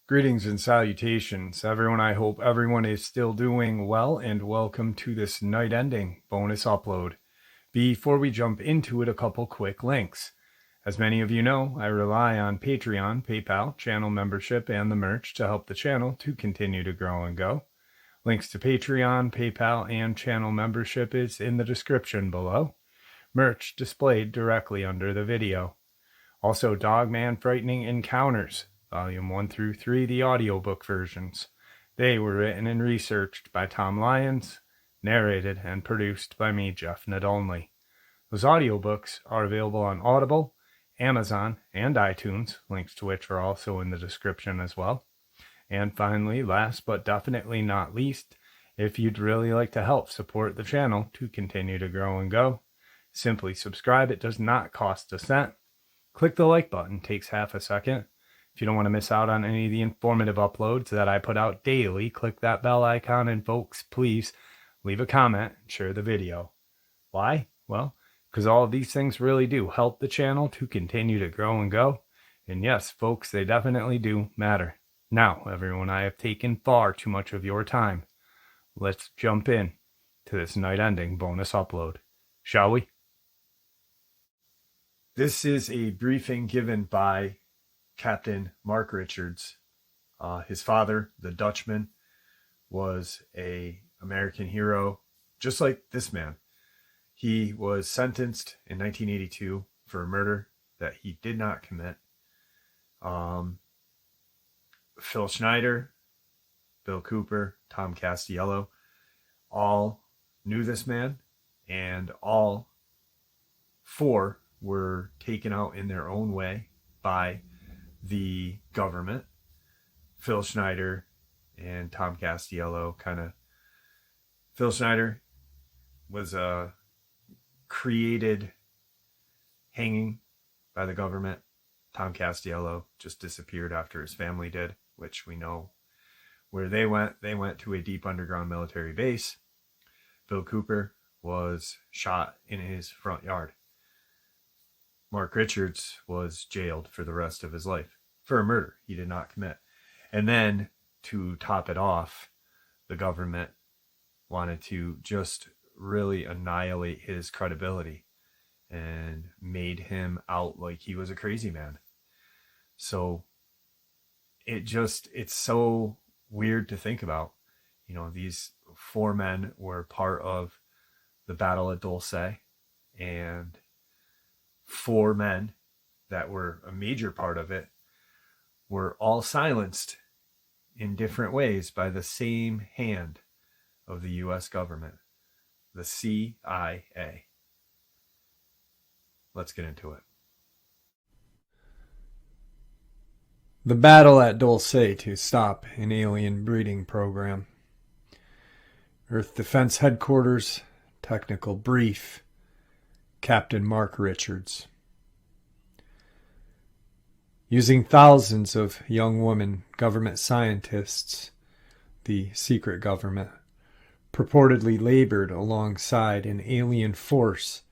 Greetings and salutations, everyone. I hope everyone is still doing well, and welcome to this night ending bonus upload. Before we jump into it, a couple quick links. As many of you know, I rely on Patreon, PayPal, channel membership, and the merch to help the channel to continue to grow and go. Links to Patreon, PayPal, and channel membership is in the description below. Merch displayed directly under the video. Also, Dogman Frightening Encounters, Volume 1 through 3, the audiobook versions. They were written and researched by Tom Lyons, narrated and produced by me, Jeff Nadolny. Those audiobooks are available on Audible, Amazon, and iTunes, links to which are also in the description as well. And finally, last but definitely not least, if you'd really like to help support the channel to continue to grow and go, simply subscribe. It does not cost a cent. Click the like button, takes half a second. If you don't want to miss out on any of the informative uploads that I put out daily, click that bell icon, and folks, please leave a comment and share the video. Why? Well, because all of these things really do help the channel to continue to grow and go. And yes, folks, they definitely do matter. Now, everyone, I have taken far too much of your time. Let's jump in to this night-ending bonus upload, shall we? This is a briefing given by Captain Mark Richards. His father, the Dutchman, was an American hero, just like this man. He was sentenced in 1982 for a murder that he did not commit. Phil Schneider, Bill Cooper, Tom Castiello, all knew this man, and all four were taken out in their own way by the government. Phil Schneider and Tom Castiello Phil Schneider was created hanging by the government. Tom Castiello just disappeared after his family did, which we know where they went. They went to a deep underground military base. Bill Cooper was shot in his front yard. Mark Richards was jailed for the rest of his life for a murder he did not commit. And then, to top it off, the government wanted to just really annihilate his credibility and made him out like he was a crazy man. So it's so weird to think about. You know, these four men were part of the Battle of Dolce, and four men that were a major part of it were all silenced in different ways by the same hand of the U.S. government, the CIA. Let's get into it. The battle at Dolce to stop an alien breeding program. Earth Defense Headquarters, technical brief. Captain Mark Richards. Using thousands of young women government scientists, the secret government purportedly labored alongside an alien force,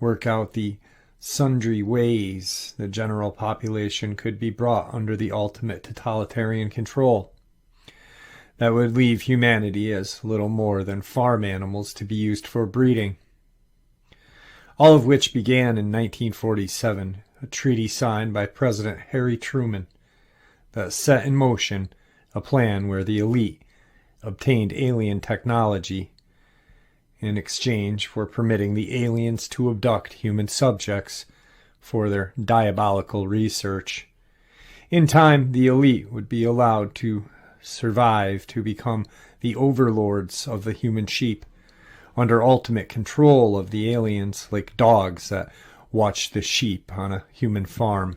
work out the sundry ways the general population could be brought under the ultimate totalitarian control that would leave humanity as little more than farm animals to be used for breeding. All of which began in 1947, a treaty signed by President Harry Truman that set in motion a plan where the elite obtained alien technology in exchange for permitting the aliens to abduct human subjects for their diabolical research. In time, the elite would be allowed to survive to become the overlords of the human sheep, under ultimate control of the aliens, like dogs that watch the sheep on a human farm.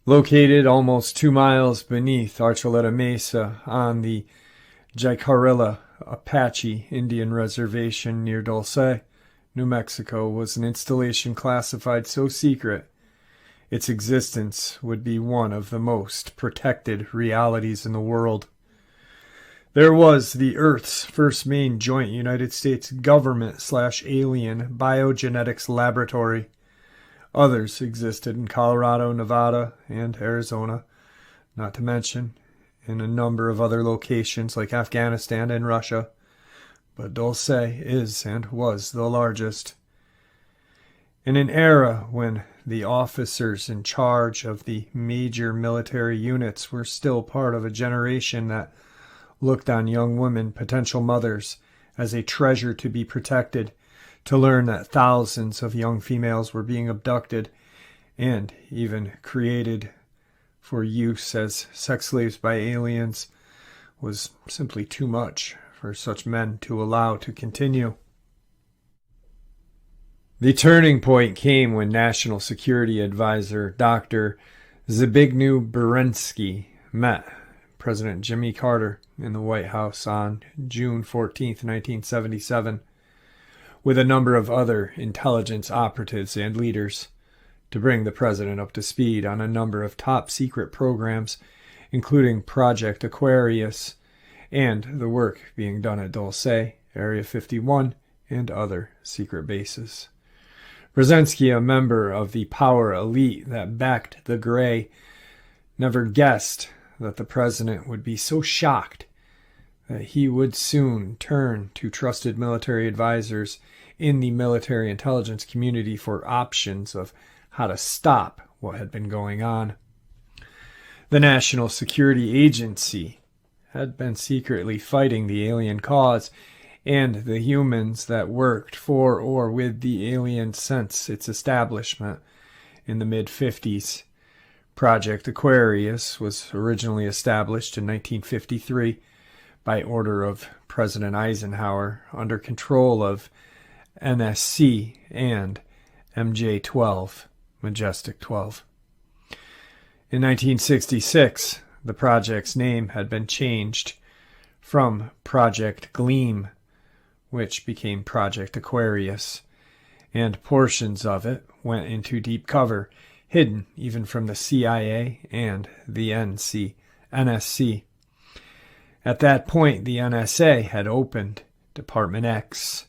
Located almost 2 miles beneath Archuleta Mesa on the Jicarilla Apache Indian Reservation near Dolce, New Mexico, was an installation classified so secret its existence would be one of the most protected realities in the world. There was the Earth's first main joint United States government/alien biogenetics laboratory. Others existed in Colorado, Nevada, and Arizona, not to mention in a number of other locations like Afghanistan and Russia. But Dolce is and was the largest. In an era when the officers in charge of the major military units were still part of a generation that looked on young women, potential mothers, as a treasure to be protected, to learn that thousands of young females were being abducted and even created for use as sex slaves by aliens was simply too much for such men to allow to continue. The turning point came when National Security Advisor Dr. Zbigniew Brzezinski met President Jimmy Carter in the White House on June 14, 1977, with a number of other intelligence operatives and leaders to bring the president up to speed on a number of top-secret programs, including Project Aquarius and the work being done at Dolce, Area 51, and other secret bases. Brzezinski, a member of the power elite that backed the Gray, never guessed that the president would be so shocked that he would soon turn to trusted military advisors in the military intelligence community for options of how to stop what had been going on. The National Security Agency had been secretly fighting the alien cause and the humans that worked for or with the aliens since its establishment in the mid-50s. Project Aquarius was originally established in 1953 by order of President Eisenhower under control of NSC and MJ-12, Majestic 12. In 1966, the project's name had been changed from Project Gleam, which became Project Aquarius, and portions of it went into deep cover, hidden even from the CIA and the NSC. At that point, the NSA had opened Department X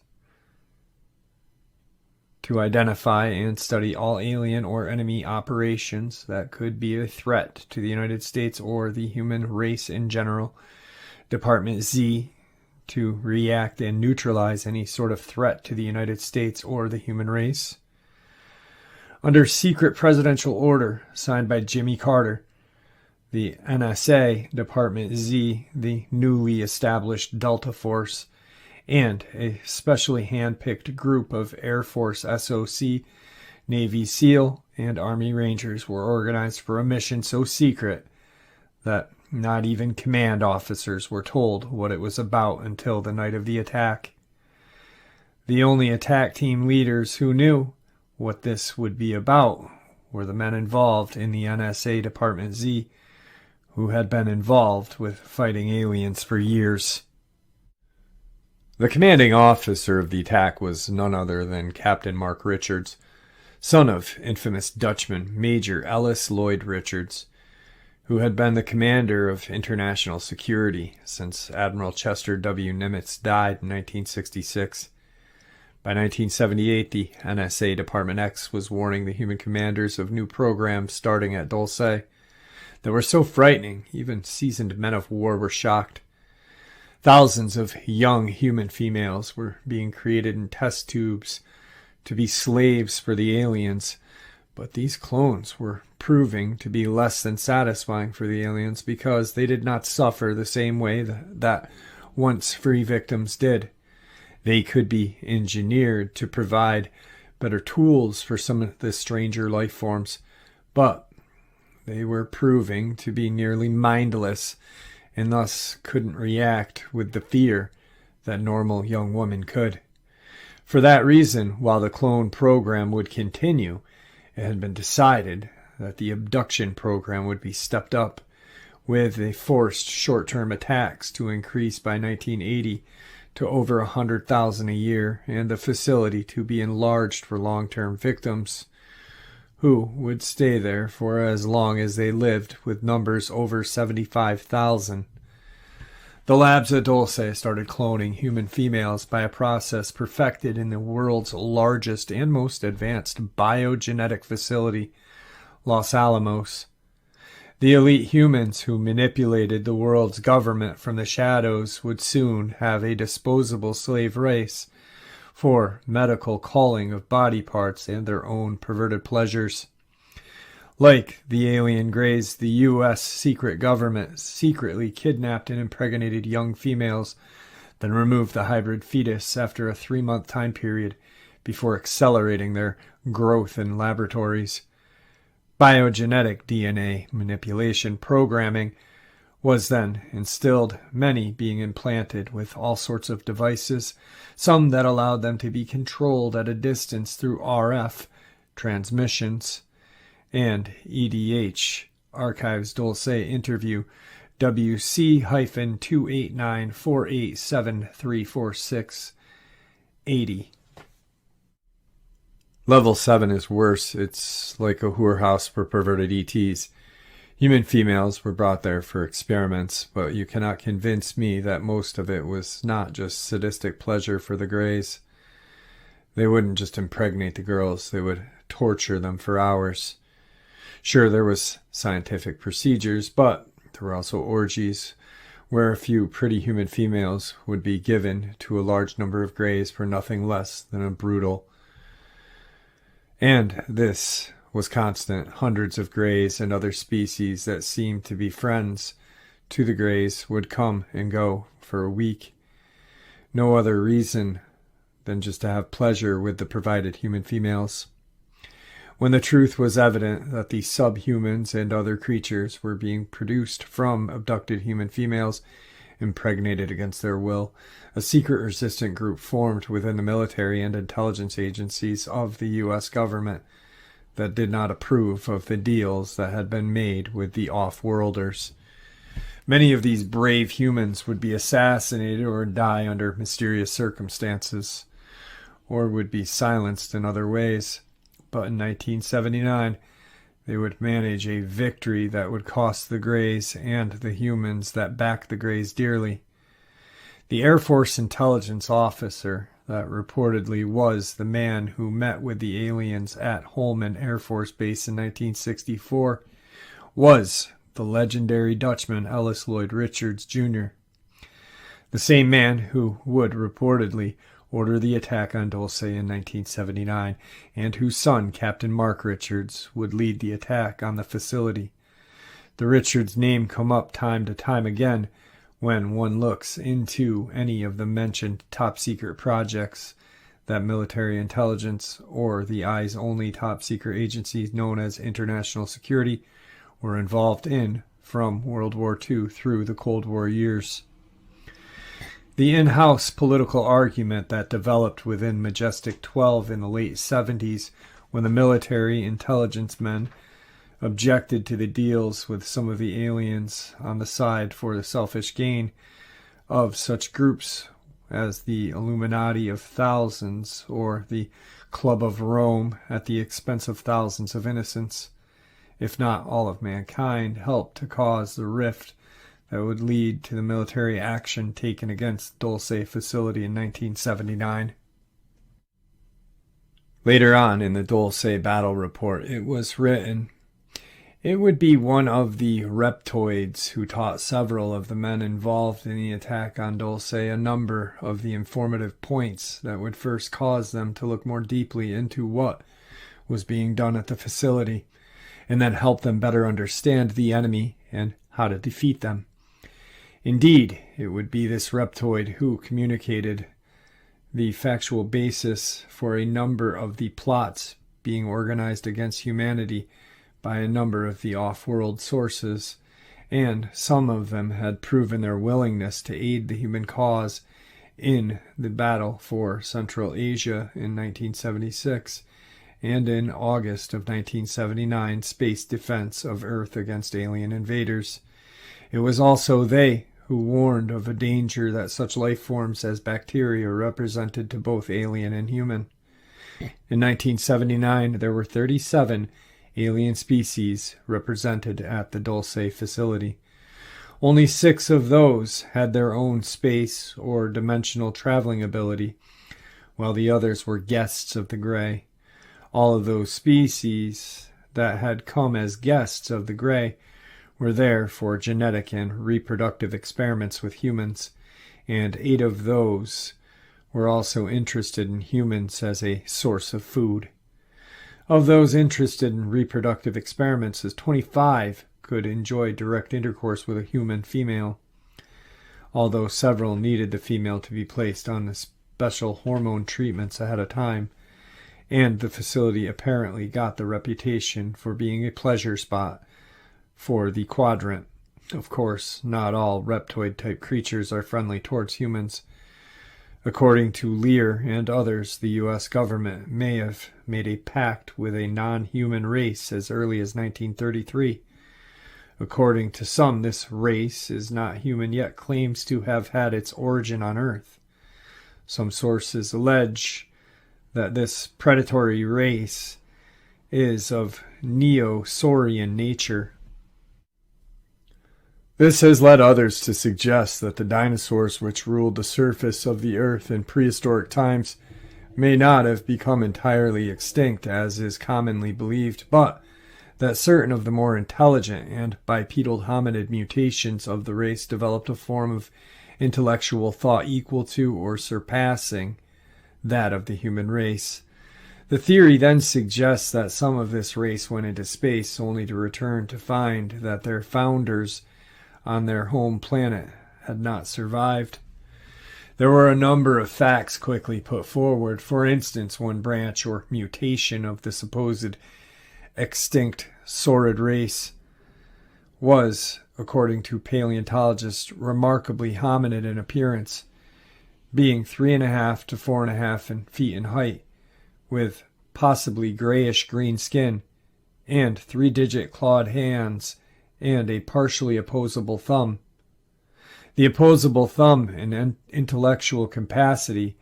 to identify and study all alien or enemy operations that could be a threat to the United States or the human race in general. Department Z to react and neutralize any sort of threat to the United States or the human race. Under secret presidential order signed by Jimmy Carter, the NSA, Department Z, the newly established Delta Force, and a specially hand-picked group of Air Force SOC, Navy SEAL, and Army Rangers were organized for a mission so secret that not even command officers were told what it was about until the night of the attack. The only attack team leaders who knew what this would be about were the men involved in the NSA Department Z, who had been involved with fighting aliens for years. The commanding officer of the attack was none other than Captain Mark Richards, son of infamous Dutchman Major Ellis Lloyd Richards, who had been the commander of international security since Admiral Chester W. Nimitz died in 1966. By 1978, the NSA Department X was warning the human commanders of new programs starting at Dolce that were so frightening, even seasoned men of war were shocked. Thousands of young human females were being created in test tubes to be slaves for the aliens, but these clones were proving to be less than satisfying for the aliens because they did not suffer the same way that once free victims did. They could be engineered to provide better tools for some of the stranger life forms, but they were proving to be nearly mindless and thus couldn't react with the fear that normal young women could. For that reason, while the clone program would continue, it had been decided that the abduction program would be stepped up, with the forced short-term attacks to increase by 1980 to over 100,000 a year, and the facility to be enlarged for long-term victims, who would stay there for as long as they lived, with numbers over 75,000. The labs at Dolce started cloning human females by a process perfected in the world's largest and most advanced biogenetic facility, Los Alamos. The elite humans who manipulated the world's government from the shadows would soon have a disposable slave race for medical culling of body parts and their own perverted pleasures. Like the alien Greys, the U.S. secret government secretly kidnapped and impregnated young females, then removed the hybrid fetus after a 3-month time period before accelerating their growth in laboratories. Biogenetic DNA manipulation programming was then instilled, many being implanted with all sorts of devices, some that allowed them to be controlled at a distance through RF transmissions. And EDH archives Dolce interview WC-28948734680. Level 7 is worse. It's like a whorehouse for perverted ETs. Human females were brought there for experiments, but you cannot convince me that most of it was not just sadistic pleasure for the Greys. They wouldn't just impregnate the girls, they would torture them for hours. Sure, there was scientific procedures, but there were also orgies, where a few pretty human females would be given to a large number of Greys for nothing less than a brutal. And this was constant. Hundreds of Greys and other species that seemed to be friends to the Greys would come and go for a week. No other reason than just to have pleasure with the provided human females. When the truth was evident that the subhumans and other creatures were being produced from abducted human females, impregnated against their will, a secret resistant group formed within the military and intelligence agencies of the U.S. government that did not approve of the deals that had been made with the off-worlders. Many of these brave humans would be assassinated or die under mysterious circumstances, or would be silenced in other ways. But in 1979, they would manage a victory that would cost the Greys and the humans that backed the Greys dearly. The Air Force intelligence officer that reportedly was the man who met with the aliens at Holman Air Force Base in 1964 was the legendary Dutchman Ellis Lloyd Richards, Jr., the same man who would reportedly order the attack on Dolce in 1979, and whose son, Captain Mark Richards, would lead the attack on the facility. The Richards name come up time to time again when one looks into any of the mentioned top-secret projects that military intelligence or the eyes-only top-secret agencies known as international security were involved in from World War II through the Cold War years. The in-house political argument that developed within Majestic 12 in the late 70s when the military intelligence men objected to the deals with some of the aliens on the side for the selfish gain of such groups as the Illuminati of Thousands or the Club of Rome at the expense of thousands of innocents, if not all of mankind, helped to cause the rift that would lead to the military action taken against Dolce facility in 1979. Later on in the Dolce battle report, it was written, "It would be one of the reptoids who taught several of the men involved in the attack on Dolce a number of the informative points that would first cause them to look more deeply into what was being done at the facility, and then help them better understand the enemy and how to defeat them. Indeed, it would be this reptoid who communicated the factual basis for a number of the plots being organized against humanity by a number of the off-world sources, and some of them had proven their willingness to aid the human cause in the battle for Central Asia in 1976, and in August of 1979, space defense of Earth against alien invaders. It was also they who warned of a danger that such life forms as bacteria represented to both alien and human. In 1979, there were 37 alien species represented at the Dolce facility. Only 6 of those had their own space or dimensional traveling ability, while the others were guests of the Gray. All of those species that had come as guests of the Gray were there for genetic and reproductive experiments with humans, and 8 of those were also interested in humans as a source of food. Of those interested in reproductive experiments, 25 could enjoy direct intercourse with a human female, although several needed the female to be placed on the special hormone treatments ahead of time, and the facility apparently got the reputation for being a pleasure spot for the quadrant. Of course, not all reptoid-type creatures are friendly towards humans. According to Lear and others, the U.S. government may have made a pact with a non-human race as early as 1933. According to some, this race is not human yet claims to have had its origin on Earth. Some sources allege that this predatory race is of Neo-Saurian nature. This has led others to suggest that the dinosaurs which ruled the surface of the Earth in prehistoric times may not have become entirely extinct, as is commonly believed, but that certain of the more intelligent and bipedal hominid mutations of the race developed a form of intellectual thought equal to or surpassing that of the human race. The theory then suggests that some of this race went into space only to return to find that their founders on their home planet had not survived. There were a number of facts quickly put forward. For instance, one branch or mutation of the supposed extinct saurid race was, according to paleontologists, remarkably hominid in appearance, being 3.5 to 4.5 feet in height, with possibly grayish-green skin, and 3-digit clawed hands, and a partially opposable thumb. The opposable thumb and intellectual capacity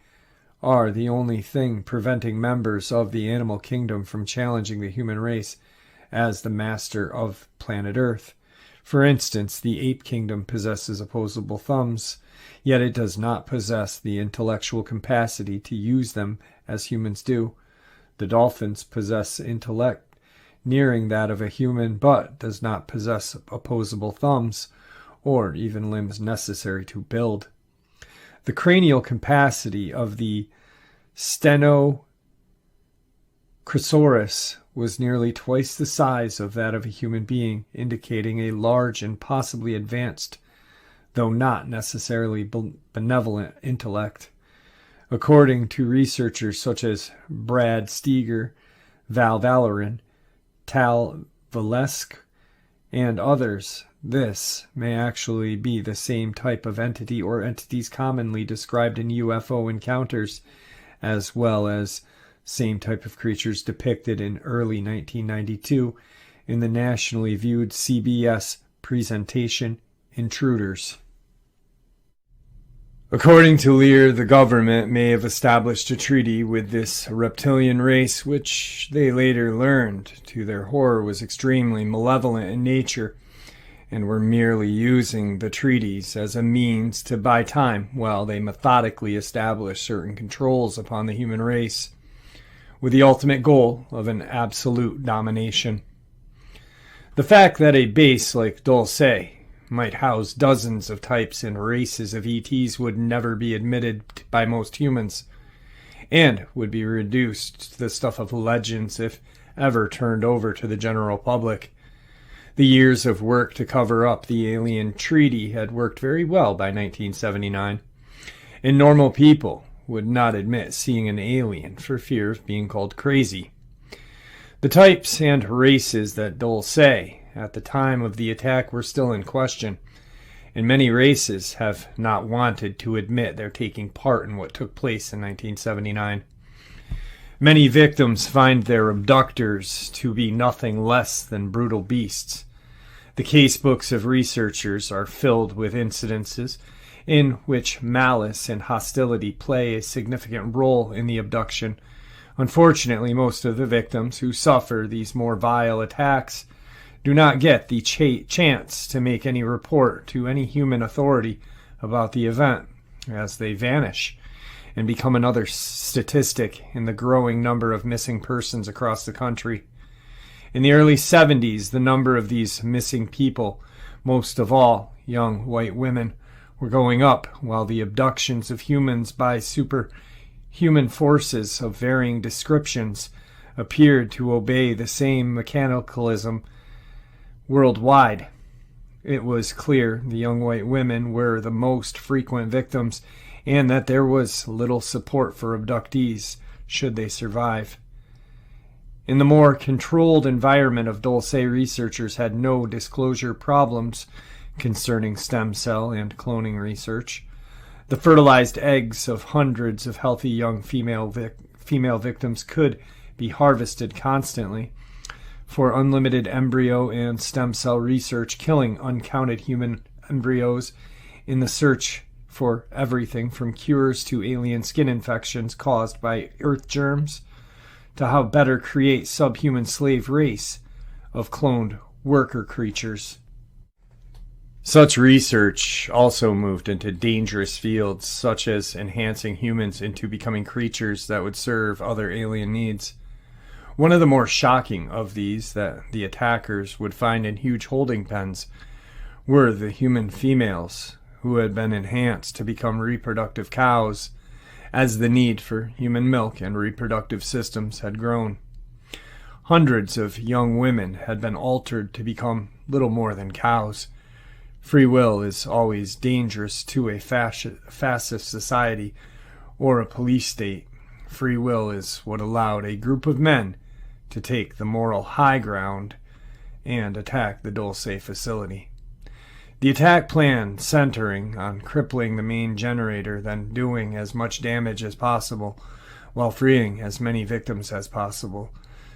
are the only thing preventing members of the animal kingdom from challenging the human race as the master of planet Earth. For instance, the ape kingdom possesses opposable thumbs, yet it does not possess the intellectual capacity to use them as humans do. The dolphins possess intellect nearing that of a human, but does not possess opposable thumbs or even limbs necessary to build. The cranial capacity of the Stenochrysaurus was nearly twice the size of that of a human being, indicating a large and possibly advanced, though not necessarily benevolent, intellect. According to researchers such as Brad Steger, Val Valerin, Tal Valesk, and others, this may actually be the same type of entity or entities commonly described in UFO encounters, as well as same type of creatures depicted in early 1992 in the nationally viewed CBS presentation Intruders. According to Lear, the government may have established a treaty with this reptilian race, which they later learned, to their horror, was extremely malevolent in nature, and were merely using the treaties as a means to buy time while they methodically established certain controls upon the human race, with the ultimate goal of an absolute domination. The fact that a base like Dolce might house dozens of types and races of ETs would never be admitted by most humans, and would be reduced to the stuff of legends if ever turned over to the general public. The years of work to cover up the alien treaty had worked very well by 1979, and normal people would not admit seeing an alien for fear of being called crazy. The types and races that Dolce at the time of the attack were still in question, and many races have not wanted to admit they're taking part in what took place in 1979. Many victims find their abductors to be nothing less than brutal beasts. The casebooks of researchers are filled with incidences in which malice and hostility play a significant role in the abduction. Unfortunately, most of the victims who suffer these more vile attacks do not get the chance to make any report to any human authority about the event, as they vanish and become another statistic in the growing number of missing persons across the country. In the early 70s, the number of these missing people, most of all young white women, were going up, while the abductions of humans by superhuman forces of varying descriptions appeared to obey the same mechanicalism worldwide. It was clear the young white women were the most frequent victims, and that there was little support for abductees should they survive. In the more controlled environment of Dolce, researchers had no disclosure problems concerning stem cell and cloning research. The fertilized eggs of hundreds of healthy young female victims could be harvested constantly for unlimited embryo and stem cell research, killing uncounted human embryos in the search for everything from cures to alien skin infections caused by earth germs to how better create subhuman slave race of cloned worker creatures. Such research also moved into dangerous fields, such as enhancing humans into becoming creatures that would serve other alien needs. One of the more shocking of these that the attackers would find in huge holding pens were the human females who had been enhanced to become reproductive cows as the need for human milk and reproductive systems had grown. Hundreds of young women had been altered to become little more than cows. Free will is always dangerous to a fascist society or a police state. Free will is what allowed a group of men to take the moral high ground and attack the Dolce facility. The attack plan, centering on crippling the main generator, then doing as much damage as possible while freeing as many victims as possible,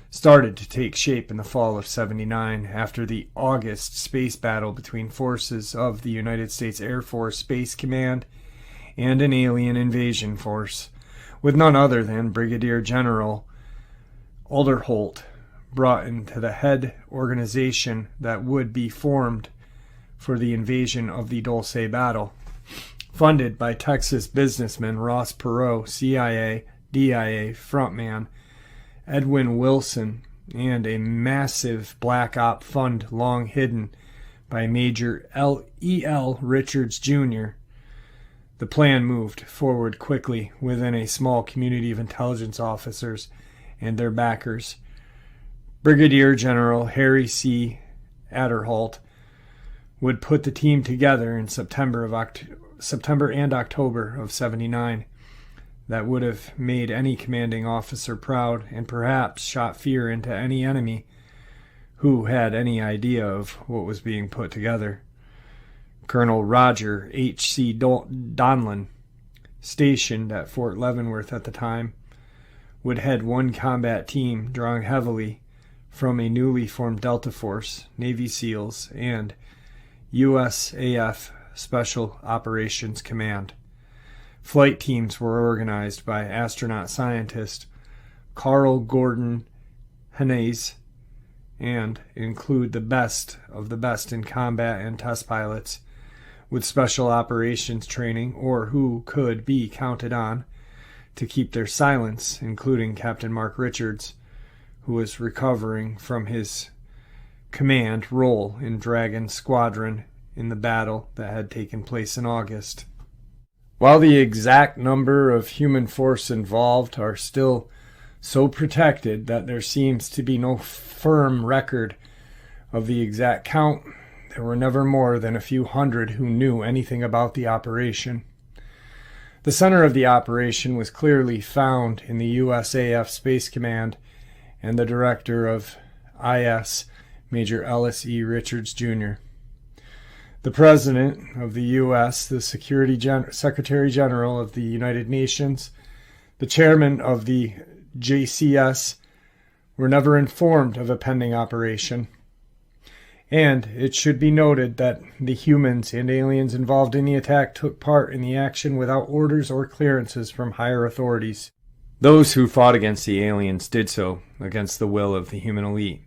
started to take shape in the fall of '79 after the August space battle between forces of the United States Air Force Space Command and an alien invasion force, with none other than Brigadier General Alderholt brought into the head organization that would be formed for the invasion of the Dolce battle. Funded by Texas businessman Ross Perot, CIA, DIA frontman Edwin Wilson, and a massive black op fund long hidden by Major E.L. Richards Jr., the plan moved forward quickly within a small community of intelligence officers and their backers. Brigadier General Harry C. Adderholt would put the team together in September and October of '79. That would have made any commanding officer proud and perhaps shot fear into any enemy who had any idea of what was being put together. Colonel Roger H.C. Donlin, stationed at Fort Leavenworth at the time, would head one combat team drawing heavily from a newly formed Delta Force, Navy SEALs, and USAF Special Operations Command. Flight teams were organized by astronaut scientist Carl Gordon Hennes and include the best of the best in combat and test pilots with special operations training or who could be counted on to keep their silence, including Captain Mark Richards, who was recovering from his command role in Dragon Squadron in the battle that had taken place in August. While the exact number of human force involved are still so protected that there seems to be no firm record of the exact count, there were never more than a few hundred who knew anything about the operation. The center of the operation was clearly found in the USAF Space Command and the director of IS, Major Ellis E. Richards, Jr. The President of the U.S., the Secretary General of the United Nations, the Chairman of the JCS were never informed of a pending operation. And it should be noted that the humans and aliens involved in the attack took part in the action without orders or clearances from higher authorities. Those who fought against the aliens did so against the will of the human elite.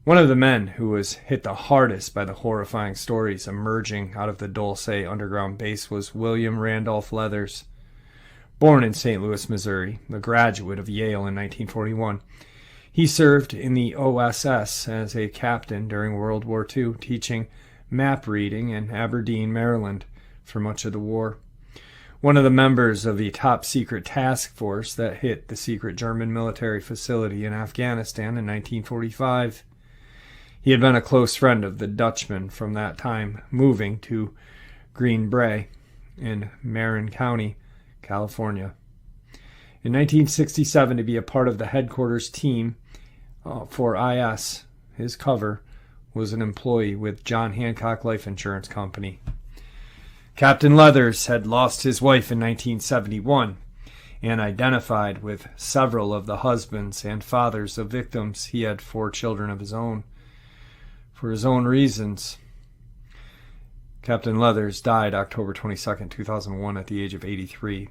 One of the men who was hit the hardest by the horrifying stories emerging out of the Dolce underground base was William Randolph Leathers. Born in St. Louis, Missouri, a graduate of Yale in 1941, he served in the OSS as a captain during World War II, teaching map reading in Aberdeen, Maryland, for much of the war. One of the members of the top-secret task force that hit the secret German military facility in Afghanistan in 1945. He had been a close friend of the Dutchman from that time, moving to Green Bay in Marin County, California. In 1967, to be a part of the headquarters team for IS, his cover was an employee with John Hancock Life Insurance Company. Captain Leathers had lost his wife in 1971 and identified with several of the husbands and fathers of victims. He had 4 children of his own. For his own reasons, Captain Leathers died October 22, 2001 at the age of 83.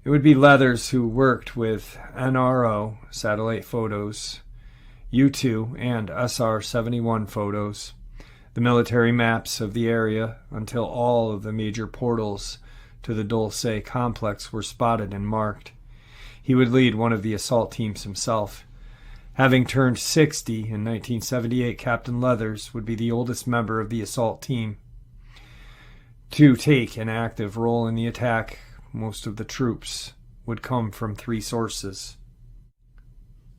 It would be Leathers who worked with NRO satellite photos, U-2 and SR-71 photos, the military maps of the area, until all of the major portals to the Dolce complex were spotted and marked. He would lead one of the assault teams himself. Having turned 60 in 1978, Captain Leathers would be the oldest member of the assault team to take an active role in the attack. Most of the troops would come from 3 sources: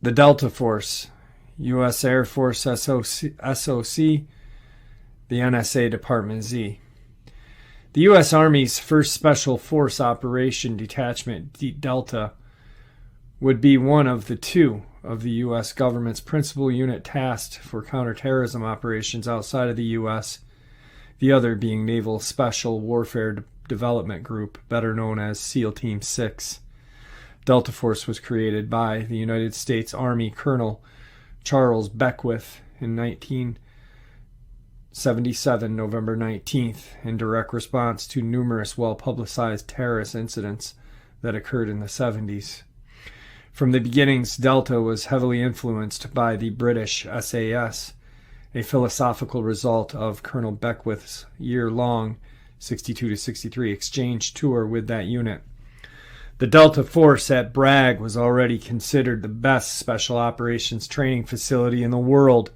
the Delta Force, U.S. Air Force SOC, the NSA Department Z. The U.S. Army's 1st Special Force Operation Detachment, Delta, would be one of the 2 of the U.S. government's principal unit tasked for counterterrorism operations outside of the U.S., the other being Naval Special Warfare Development Group, better known as SEAL Team 6. Delta Force was created by the United States Army Colonel Charles Beckwith in 1977, November 19th, in direct response to numerous well-publicized terrorist incidents that occurred in the 70s. From the beginnings, Delta was heavily influenced by the British SAS, a philosophical result of Colonel Beckwith's year-long 62-63 exchange tour with that unit. The Delta Force at Bragg was already considered the best special operations training facility in the world.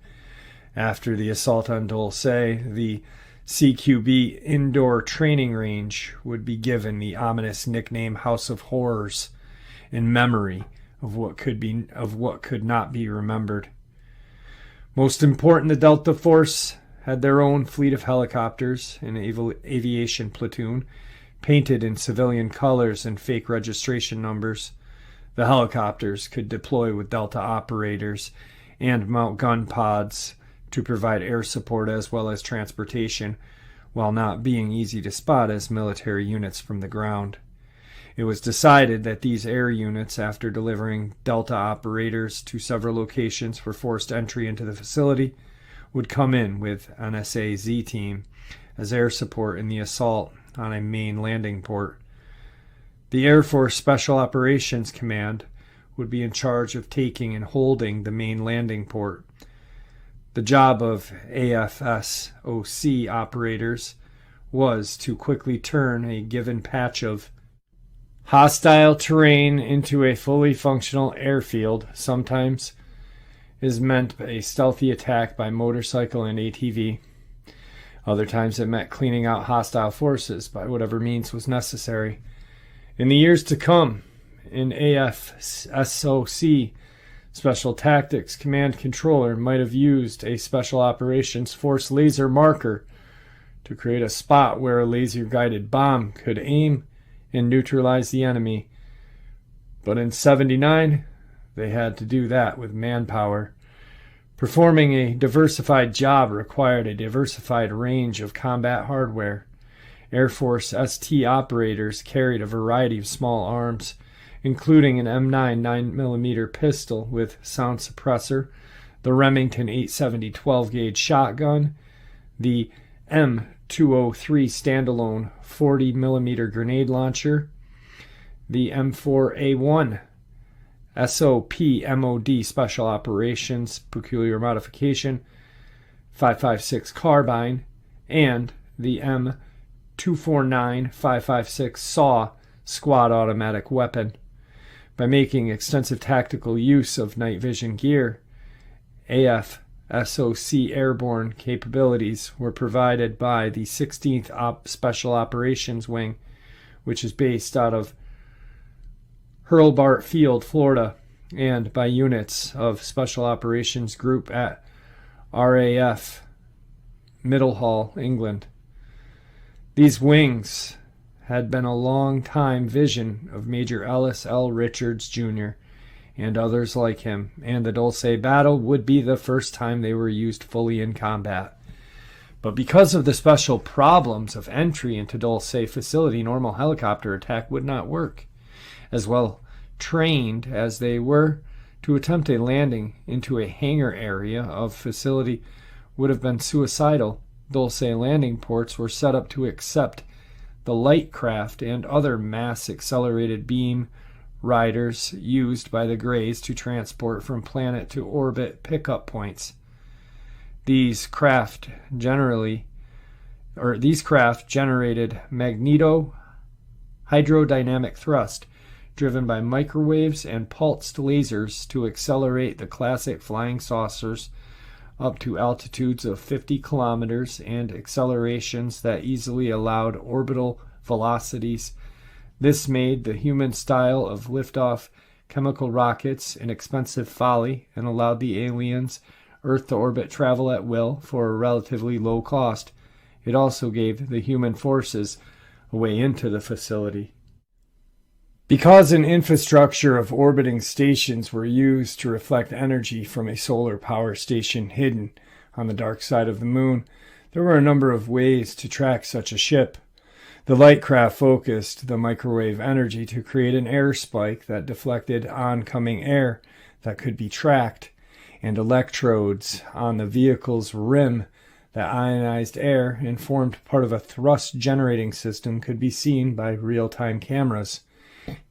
After the assault on Dolce, the CQB indoor training range would be given the ominous nickname House of Horrors in memory of what could not be remembered. Most important, the Delta Force had their own fleet of helicopters, an aviation platoon, painted in civilian colors and fake registration numbers. The helicopters could deploy with Delta operators and mount gun pods to provide air support as well as transportation, while not being easy to spot as military units from the ground. It was decided that these air units, after delivering Delta operators to several locations for forced entry into the facility, would come in with NSA Z team as air support in the assault on a main landing port. The Air Force Special Operations Command would be in charge of taking and holding the main landing port. The job of AFSOC operators was to quickly turn a given patch of hostile terrain into a fully functional airfield. Sometimes is meant a stealthy attack by motorcycle and ATV. Other times it meant cleaning out hostile forces by whatever means was necessary. In the years to come, in AFSOC Special Tactics Command Controller might have used a Special Operations Force laser marker to create a spot where a laser-guided bomb could aim and neutralize the enemy. But in 79, they had to do that with manpower. Performing a diversified job required a diversified range of combat hardware. Air Force ST operators carried a variety of small arms, including an M9 9mm pistol with sound suppressor, the Remington 870 12-gauge shotgun, the M203 standalone 40mm grenade launcher, the M4A1 SOPMOD Special Operations Peculiar Modification 5.56 Carbine, and the M249 5.56 SAW Squad Automatic Weapon. By making extensive tactical use of night vision gear, AFSOC airborne capabilities were provided by the 16th Special Operations Wing, which is based out of Hurlburt Field, Florida, and by units of Special Operations Group at RAF Middlehall, England. These wings had been a long-time vision of Major Ellis L. Richards, Jr., and others like him, and the Dolce battle would be the first time they were used fully in combat. But because of the special problems of entry into Dolce facility, normal helicopter attack would not work. As well trained as they were, to attempt a landing into a hangar area of facility would have been suicidal. Dolce landing ports were set up to accept the light craft and other mass-accelerated beam riders used by the Greys to transport from planet to orbit pickup points. These craft generated magneto-hydrodynamic thrust driven by microwaves and pulsed lasers to accelerate the classic flying saucers up to altitudes of 50 kilometers and accelerations that easily allowed orbital velocities. This made the human style of liftoff chemical rockets an expensive folly and allowed the aliens Earth-to-orbit travel at will for a relatively low cost. It also gave the human forces a way into the facility. Because an infrastructure of orbiting stations were used to reflect energy from a solar power station hidden on the dark side of the moon, there were a number of ways to track such a ship. The light craft focused the microwave energy to create an air spike that deflected oncoming air that could be tracked, and electrodes on the vehicle's rim that ionized air and formed part of a thrust generating system could be seen by real-time cameras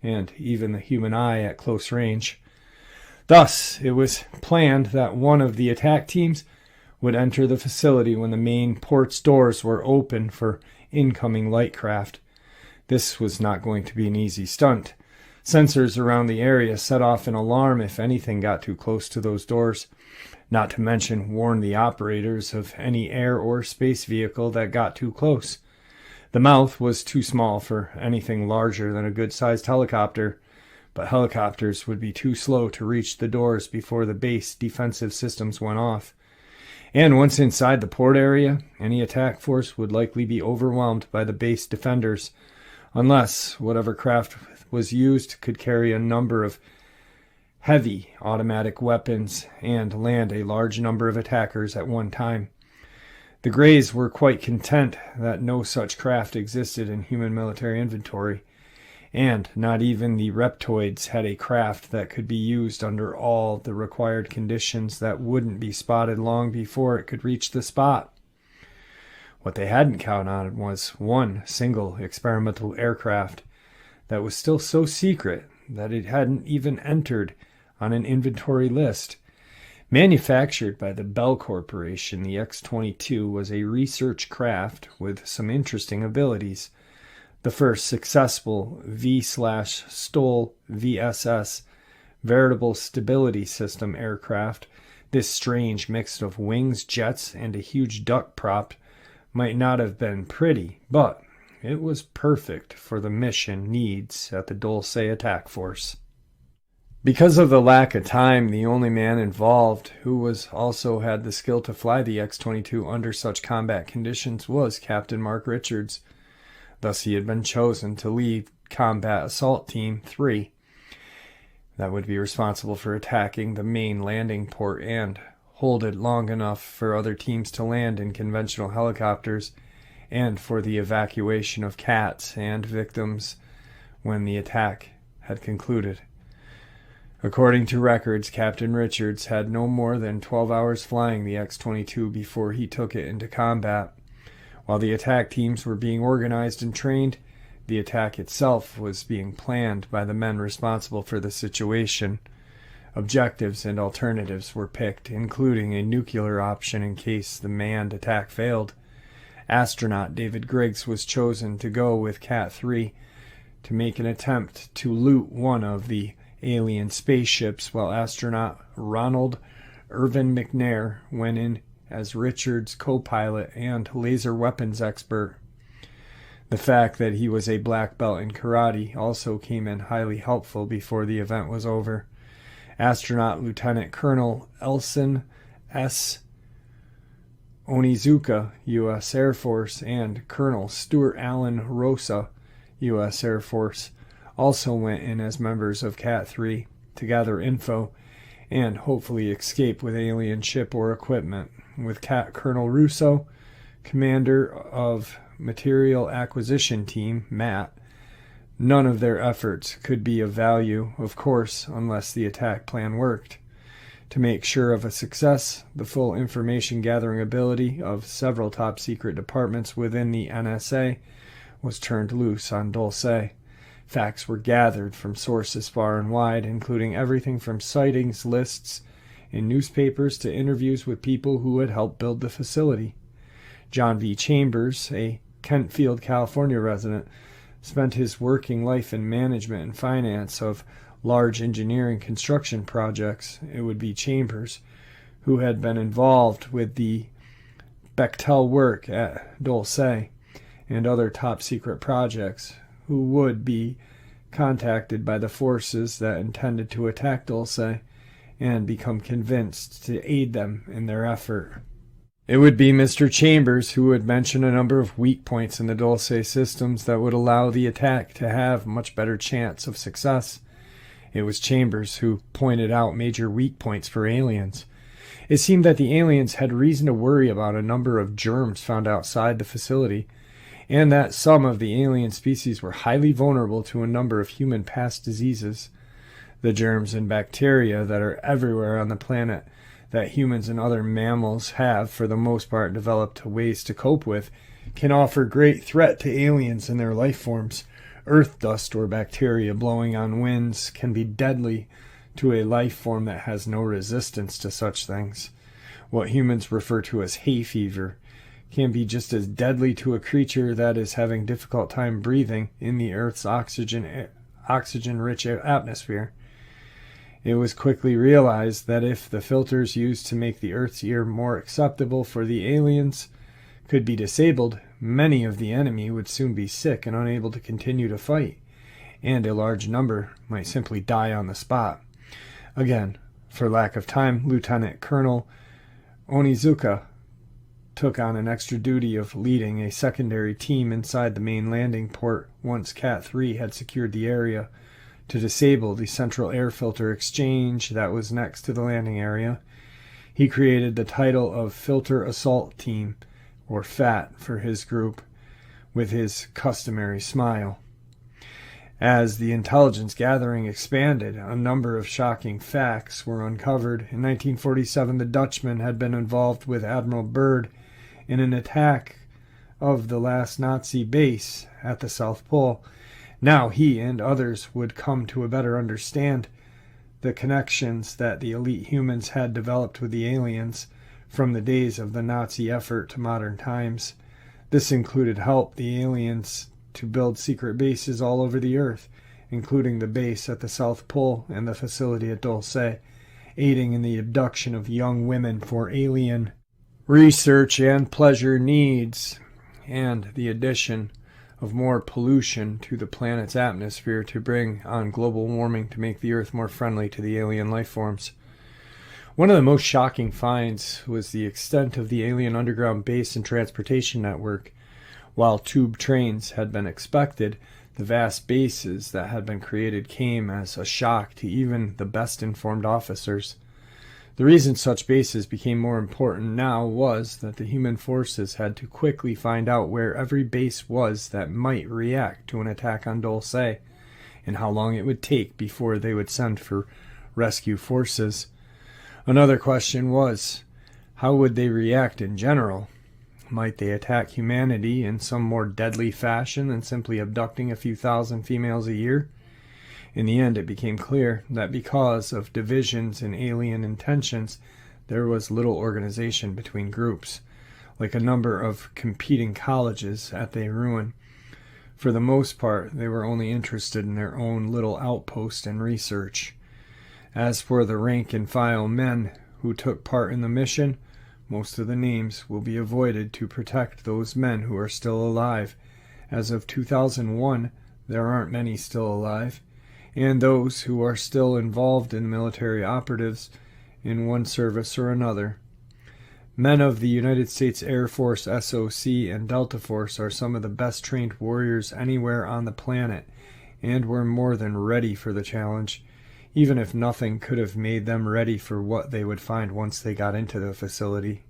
and even the human eye at close range. Thus, it was planned that one of the attack teams would enter the facility when the main port's doors were open for incoming light craft. This was not going to be an easy stunt. Sensors around the area set off an alarm if anything got too close to those doors, not to mention warn the operators of any air or space vehicle that got too close. The mouth was too small for anything larger than a good-sized helicopter, but helicopters would be too slow to reach the doors before the base defensive systems went off. And once inside the port area, any attack force would likely be overwhelmed by the base defenders, unless whatever craft was used could carry a number of heavy automatic weapons and land a large number of attackers at one time. The Greys were quite content that no such craft existed in human military inventory, and not even the reptoids had a craft that could be used under all the required conditions that wouldn't be spotted long before it could reach the spot. What they hadn't counted on was one single experimental aircraft that was still so secret that it hadn't even entered on an inventory list. Manufactured by the Bell Corporation, the X-22 was a research craft with some interesting abilities. The first successful V/STOL VSS veritable stability system aircraft, this strange mix of wings, jets, and a huge duck prop might not have been pretty, but it was perfect for the mission needs at the Dolce Attack Force. Because of the lack of time, the only man involved who also had the skill to fly the X-22 under such combat conditions was Captain Mark Richards. Thus he had been chosen to lead Combat Assault Team 3. That would be responsible for attacking the main landing port and hold it long enough for other teams to land in conventional helicopters and for the evacuation of cats and victims when the attack had concluded. According to records, Captain Richards had no more than 12 hours flying the X-22 before he took it into combat. While the attack teams were being organized and trained, The attack itself was being planned by the men responsible for the situation. Objectives and alternatives were picked, including a nuclear option in case the manned attack failed. Astronaut David Griggs was chosen to go with Cat-3 to make an attempt to loot one of the alien spaceships, while astronaut Ronald Irvin McNair went in as Richard's co-pilot and laser weapons expert. The fact that he was a black belt in karate also came in highly helpful before the event was over. Astronaut Lieutenant Colonel Elson S. Onizuka, U.S. Air Force, and Colonel Stuart Allen Rosa, U.S. Air Force, also went in as members of Cat-3 to gather info and hopefully escape with alien ship or equipment, with Colonel Russo, commander of Material Acquisition Team, MAT. None of their efforts could be of value, of course, unless the attack plan worked. To make sure of a success, the full information gathering ability of several top-secret departments within the NSA was turned loose on Dolce. Facts were gathered from sources far and wide, including everything from sightings lists in newspapers to interviews with people who had helped build the facility. John V. Chambers, a Kentfield, California resident, spent his working life in management and finance of large engineering construction projects. It would be Chambers who had been involved with the Bechtel work at Dolce and other top-secret projects, who would be contacted by the forces that intended to attack Dolce and become convinced to aid them in their effort. It would be Mr. Chambers who would mention a number of weak points in the Dolce systems that would allow the attack to have much better chance of success. It was Chambers who pointed out major weak points for aliens. It seemed that the aliens had reason to worry about a number of germs found outside the facility, and that some of the alien species were highly vulnerable to a number of human past diseases. The germs and bacteria that are everywhere on the planet that humans and other mammals have, for the most part, developed ways to cope with, can offer great threat to aliens and their life forms. Earth dust or bacteria blowing on winds can be deadly to a life form that has no resistance to such things. What humans refer to as hay fever can be just as deadly to a creature that is having difficult time breathing in the Earth's oxygen-rich atmosphere. It was quickly realized that if the filters used to make the Earth's ear more acceptable for the aliens could be disabled, many of the enemy would soon be sick and unable to continue to fight, and a large number might simply die on the spot. Again, for lack of time, Lieutenant Colonel Onizuka took on an extra duty of leading a secondary team inside the main landing port once Cat-3 had secured the area to disable the central air filter exchange that was next to the landing area. He created the title of Filter Assault Team, or FAT, for his group, with his customary smile. As the intelligence gathering expanded, a number of shocking facts were uncovered. In 1947, the Dutchman had been involved with Admiral Byrd in an attack of the last Nazi base at the South Pole. Now he and others would come to a better understand the connections that the elite humans had developed with the aliens from the days of the Nazi effort to modern times. This included help the aliens to build secret bases all over the Earth, including the base at the South Pole and the facility at Dolce, aiding in the abduction of young women for alien research and pleasure needs, and the addition of more pollution to the planet's atmosphere to bring on global warming to make the Earth more friendly to the alien life forms. One of the most shocking finds was the extent of the alien underground base and transportation network. While tube trains had been expected, the vast bases that had been created came as a shock to even the best-informed officers. The reason such bases became more important now was that the human forces had to quickly find out where every base was that might react to an attack on Dolce, and how long it would take before they would send for rescue forces. Another question was, how would they react in general? Might they attack humanity in some more deadly fashion than simply abducting a few thousand females a year? In the end, it became clear that because of divisions and alien intentions, there was little organization between groups, like a number of competing colleges at their ruin. For the most part, they were only interested in their own little outpost and research. As for the rank-and-file men who took part in the mission, most of the names will be avoided to protect those men who are still alive. As of 2001, there aren't many still alive, and those who are still involved in military operatives in one service or another. Men of the United States Air Force SOC and Delta Force are some of the best trained warriors anywhere on the planet, and were more than ready for the challenge, even if nothing could have made them ready for what they would find once they got into the facility.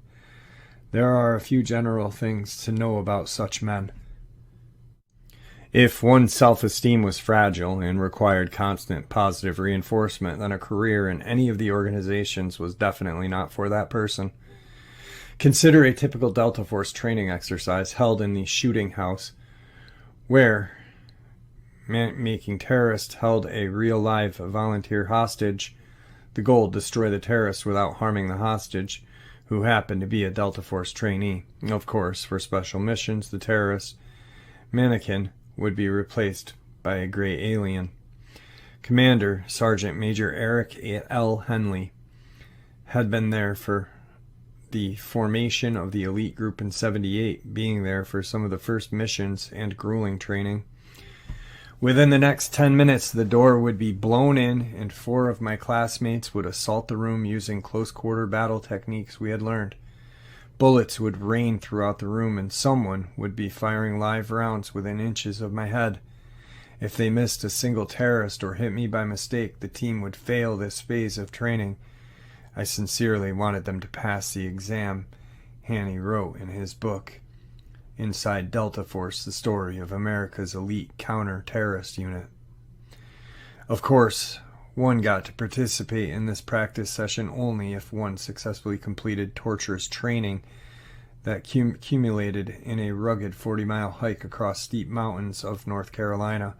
There are a few general things to know about such men. If one's self-esteem was fragile and required constant positive reinforcement, then a career in any of the organizations was definitely not for that person. Consider a typical Delta Force training exercise held in the shooting house, where making terrorists held a real live volunteer hostage. The goal: destroy the terrorist without harming the hostage, who happened to be a Delta Force trainee. Of course, for special missions, the terrorist mannequin would be replaced by a gray alien. Commander Sergeant Major Eric L. Henley had been there for the formation of the elite group in '78, being there for some of the first missions and grueling training. Within the next 10 minutes, the door would be blown in, and 4 of my classmates would assault the room using close-quarter battle techniques we had learned. Bullets would rain throughout the room, and someone would be firing live rounds within inches of my head. If they missed a single terrorist or hit me by mistake, the team would fail this phase of training. I sincerely wanted them to pass the exam, Haney wrote in his book, Inside Delta Force, the Story of America's Elite Counter-Terrorist Unit. Of course, one got to participate in this practice session only if one successfully completed torturous training that accumulated in a rugged 40-mile hike across steep mountains of North Carolina,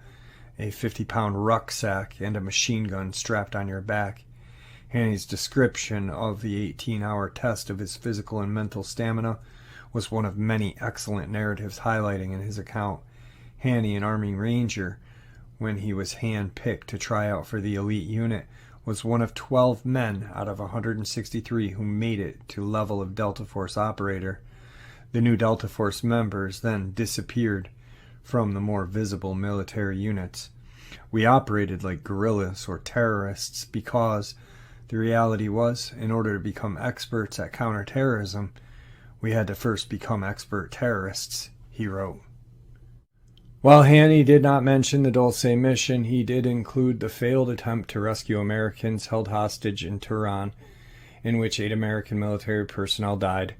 a 50-pound rucksack, and a machine gun strapped on your back. Haney's description of the 18-hour test of his physical and mental stamina was one of many excellent narratives highlighting in his account. Haney, an Army Ranger, when he was hand-picked to try out for the elite unit, was one of 12 men out of 163 who made it to level of Delta Force operator. The new Delta Force members then disappeared from the more visible military units. We operated like guerrillas or terrorists because the reality was, in order to become experts at counterterrorism, we had to first become expert terrorists, he wrote. While Haney did not mention the Dolce mission, he did include the failed attempt to rescue Americans held hostage in Tehran, in which 8 American military personnel died.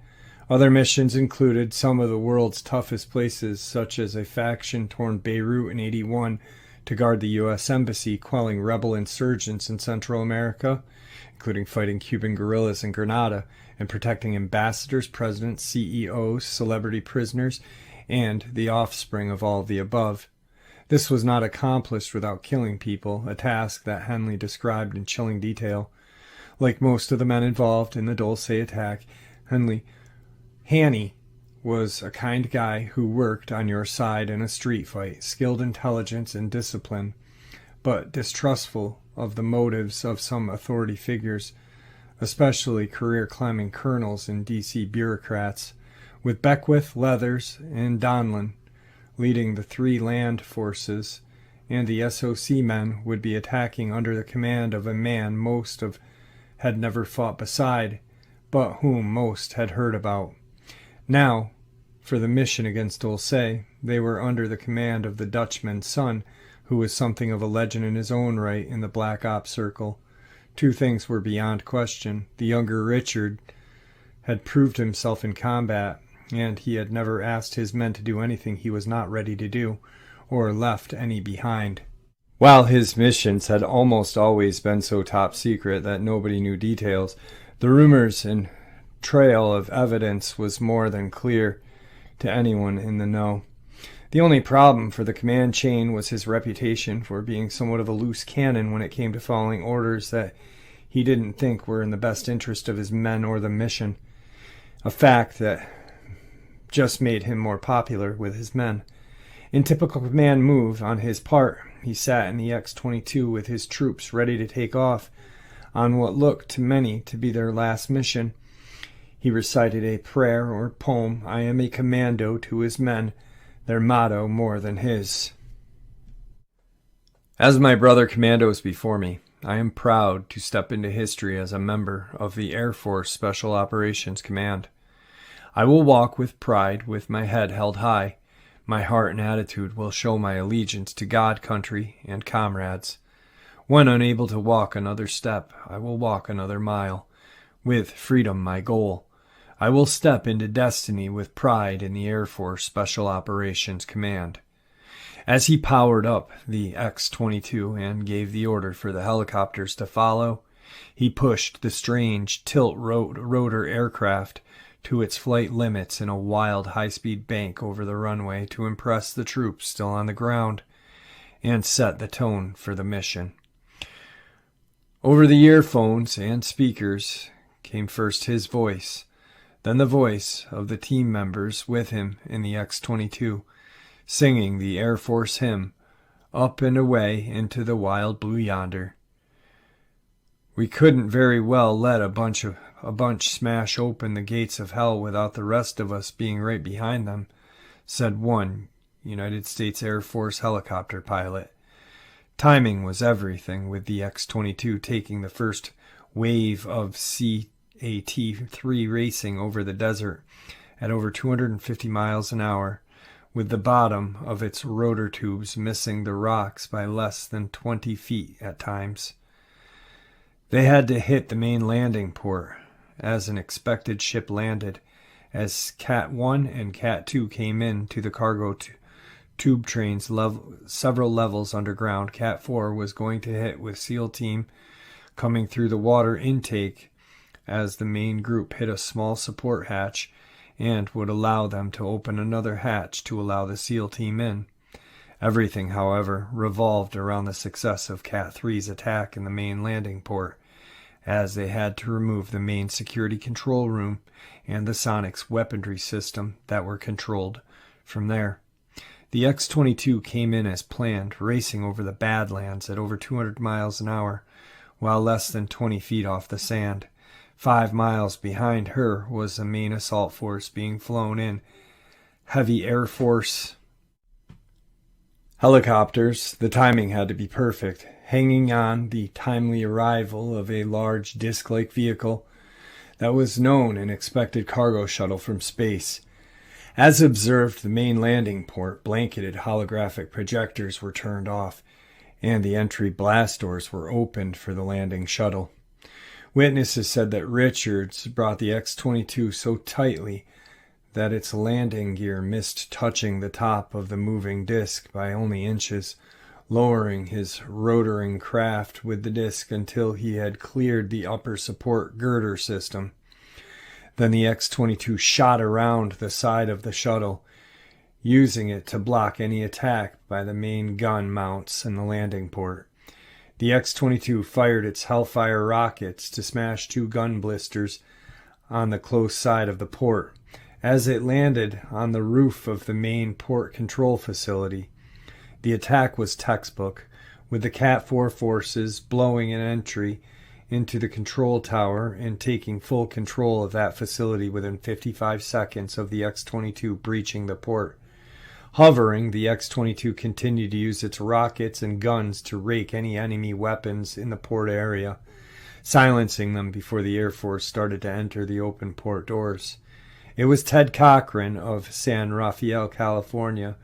Other missions included some of the world's toughest places, such as a faction-torn Beirut in '81 to guard the U.S. Embassy, quelling rebel insurgents in Central America, including fighting Cuban guerrillas in Grenada, and protecting ambassadors, presidents, CEOs, celebrity prisoners, and the offspring of all of the above. This was not accomplished without killing people, a task that Henley described in chilling detail. Like most of the men involved in the Dolce attack, Haney was a kind guy who worked on your side in a street fight, skilled intelligence and discipline, but distrustful of the motives of some authority figures, especially career-climbing colonels and D.C. bureaucrats, with Beckwith, Leathers, and Donlin leading the 3 land forces, and the SOC men would be attacking under the command of a man most of had never fought beside, but whom most had heard about. Now, for the mission against Dolce, they were under the command of the Dutchman's son, who was something of a legend in his own right in the Black Ops circle. 2 things were beyond question. The younger Richard had proved himself in combat, and he had never asked his men to do anything he was not ready to do, or left any behind. While his missions had almost always been so top secret that nobody knew details, the rumors and trail of evidence was more than clear. to anyone in the know. The only problem for the command chain was his reputation for being somewhat of a loose cannon when it came to following orders that he didn't think were in the best interest of his men or the mission, a fact that just made him more popular with his men. In typical command move on his part, he sat in the X-22 with his troops ready to take off on what looked to many to be their last mission. He recited a prayer or poem, "I am a commando," to his men, their motto more than his. As my brother commandos before me, I am proud to step into history as a member of the Air Force Special Operations Command. I will walk with pride with my head held high. My heart and attitude will show my allegiance to God, country, and comrades. When unable to walk another step, I will walk another mile. With freedom my goal, I will step into destiny with pride in the Air Force Special Operations Command. As he powered up the X-22 and gave the order for the helicopters to follow, he pushed the strange tilt-rotor aircraft to its flight limits in a wild high-speed bank over the runway to impress the troops still on the ground and set the tone for the mission. Over the earphones and speakers came first his voice, then the voice of the team members with him in the X-22, singing the Air Force hymn, "Up and Away into the Wild Blue Yonder." "We couldn't very well let a bunch smash open the gates of hell without the rest of us being right behind them," said one United States Air Force helicopter pilot. Timing was everything, with the X-22 taking the first wave of CAT-3 racing over the desert at over 250 miles an hour, with the bottom of its rotor tubes missing the rocks by less than 20 feet at times. They had to hit the main landing port as an expected ship landed. As Cat-1 and Cat-2 came in to the cargo tube trains several levels underground, Cat-4 was going to hit with SEAL team coming through the water intake as the main group hit a small support hatch and would allow them to open another hatch to allow the SEAL team in. Everything, however, revolved around the success of Cat-3's attack in the main landing port, as they had to remove the main security control room and the Sonics weaponry system that were controlled from there. The X-22 came in as planned, racing over the Badlands at over 200 miles an hour, while less than 20 feet off the sand. 5 miles behind her was the main assault force being flown in. Heavy Air Force helicopters, the timing had to be perfect, hanging on the timely arrival of a large disc-like vehicle that was known and expected cargo shuttle from space. As observed, the main landing port blanketed holographic projectors were turned off, and the entry blast doors were opened for the landing shuttle. Witnesses said that Richards brought the X-22 so tightly that its landing gear missed touching the top of the moving disc by only inches, lowering his rotoring craft with the disc until he had cleared the upper support girder system. Then the X-22 shot around the side of the shuttle, using it to block any attack by the main gun mounts in the landing port. The X-22 fired its Hellfire rockets to smash 2 gun blisters on the close side of the port as it landed on the roof of the main port control facility. The attack was textbook, with the Cat-4 forces blowing an entry into the control tower and taking full control of that facility within 55 seconds of the X-22 breaching the port. Hovering, the X-22 continued to use its rockets and guns to rake any enemy weapons in the port area, silencing them before the Air Force started to enter the open port doors. It was Ted Cochran of San Rafael, California,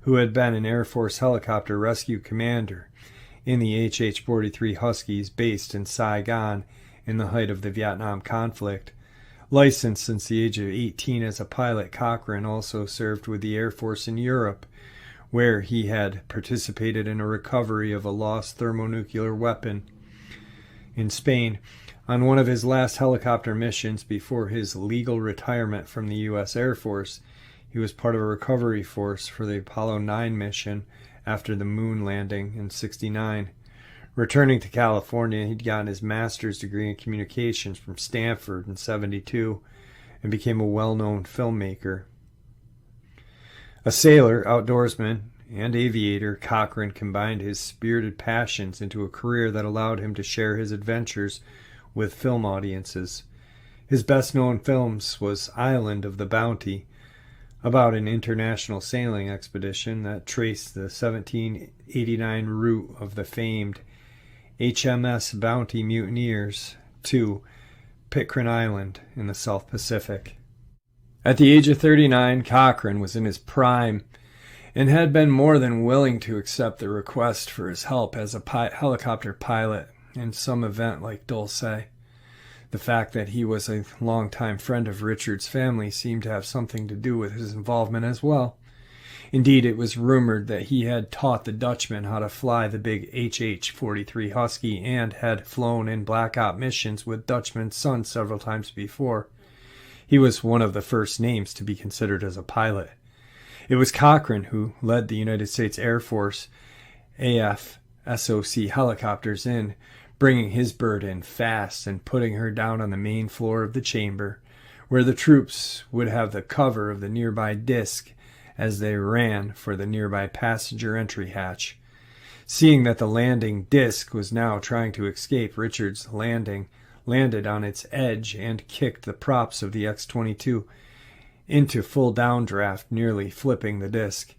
who had been an Air Force helicopter rescue commander in the HH-43 Huskies based in Saigon in the height of the Vietnam conflict. Licensed since the age of 18 as a pilot, Cochran also served with the Air Force in Europe, where he had participated in a recovery of a lost thermonuclear weapon in Spain. On one of his last helicopter missions before his legal retirement from the U.S. Air Force, He was part of a recovery force for the Apollo 9 mission after the moon landing in '69. Returning to California, he'd gotten his master's degree in communications from Stanford in '72 and became a well-known filmmaker. A sailor, outdoorsman, and aviator, Cochran combined his spirited passions into a career that allowed him to share his adventures with film audiences. His best-known films was Island of the Bounty, about an international sailing expedition that traced the 1789 route of the famed HMS Bounty mutineers to Pitcairn Island in the South Pacific. At the age of 39, Cochran was in his prime and had been more than willing to accept the request for his help as a helicopter pilot in some event like Dolce. The fact that he was a longtime friend of Richard's family seemed to have something to do with his involvement as well. Indeed, it was rumored that he had taught the Dutchman how to fly the big HH-43 Husky and had flown in Black-Op missions with Dutchman's son several times before. He was one of the first names to be considered as a pilot. It was Cochran who led the United States Air Force AF-SOC helicopters in, bringing his bird in fast and putting her down on the main floor of the chamber, where the troops would have the cover of the nearby disc as they ran for the nearby passenger entry hatch. Seeing that the landing disc was now trying to escape, Richards landed on its edge and kicked the props of the X-22 into full downdraft, nearly flipping the disc.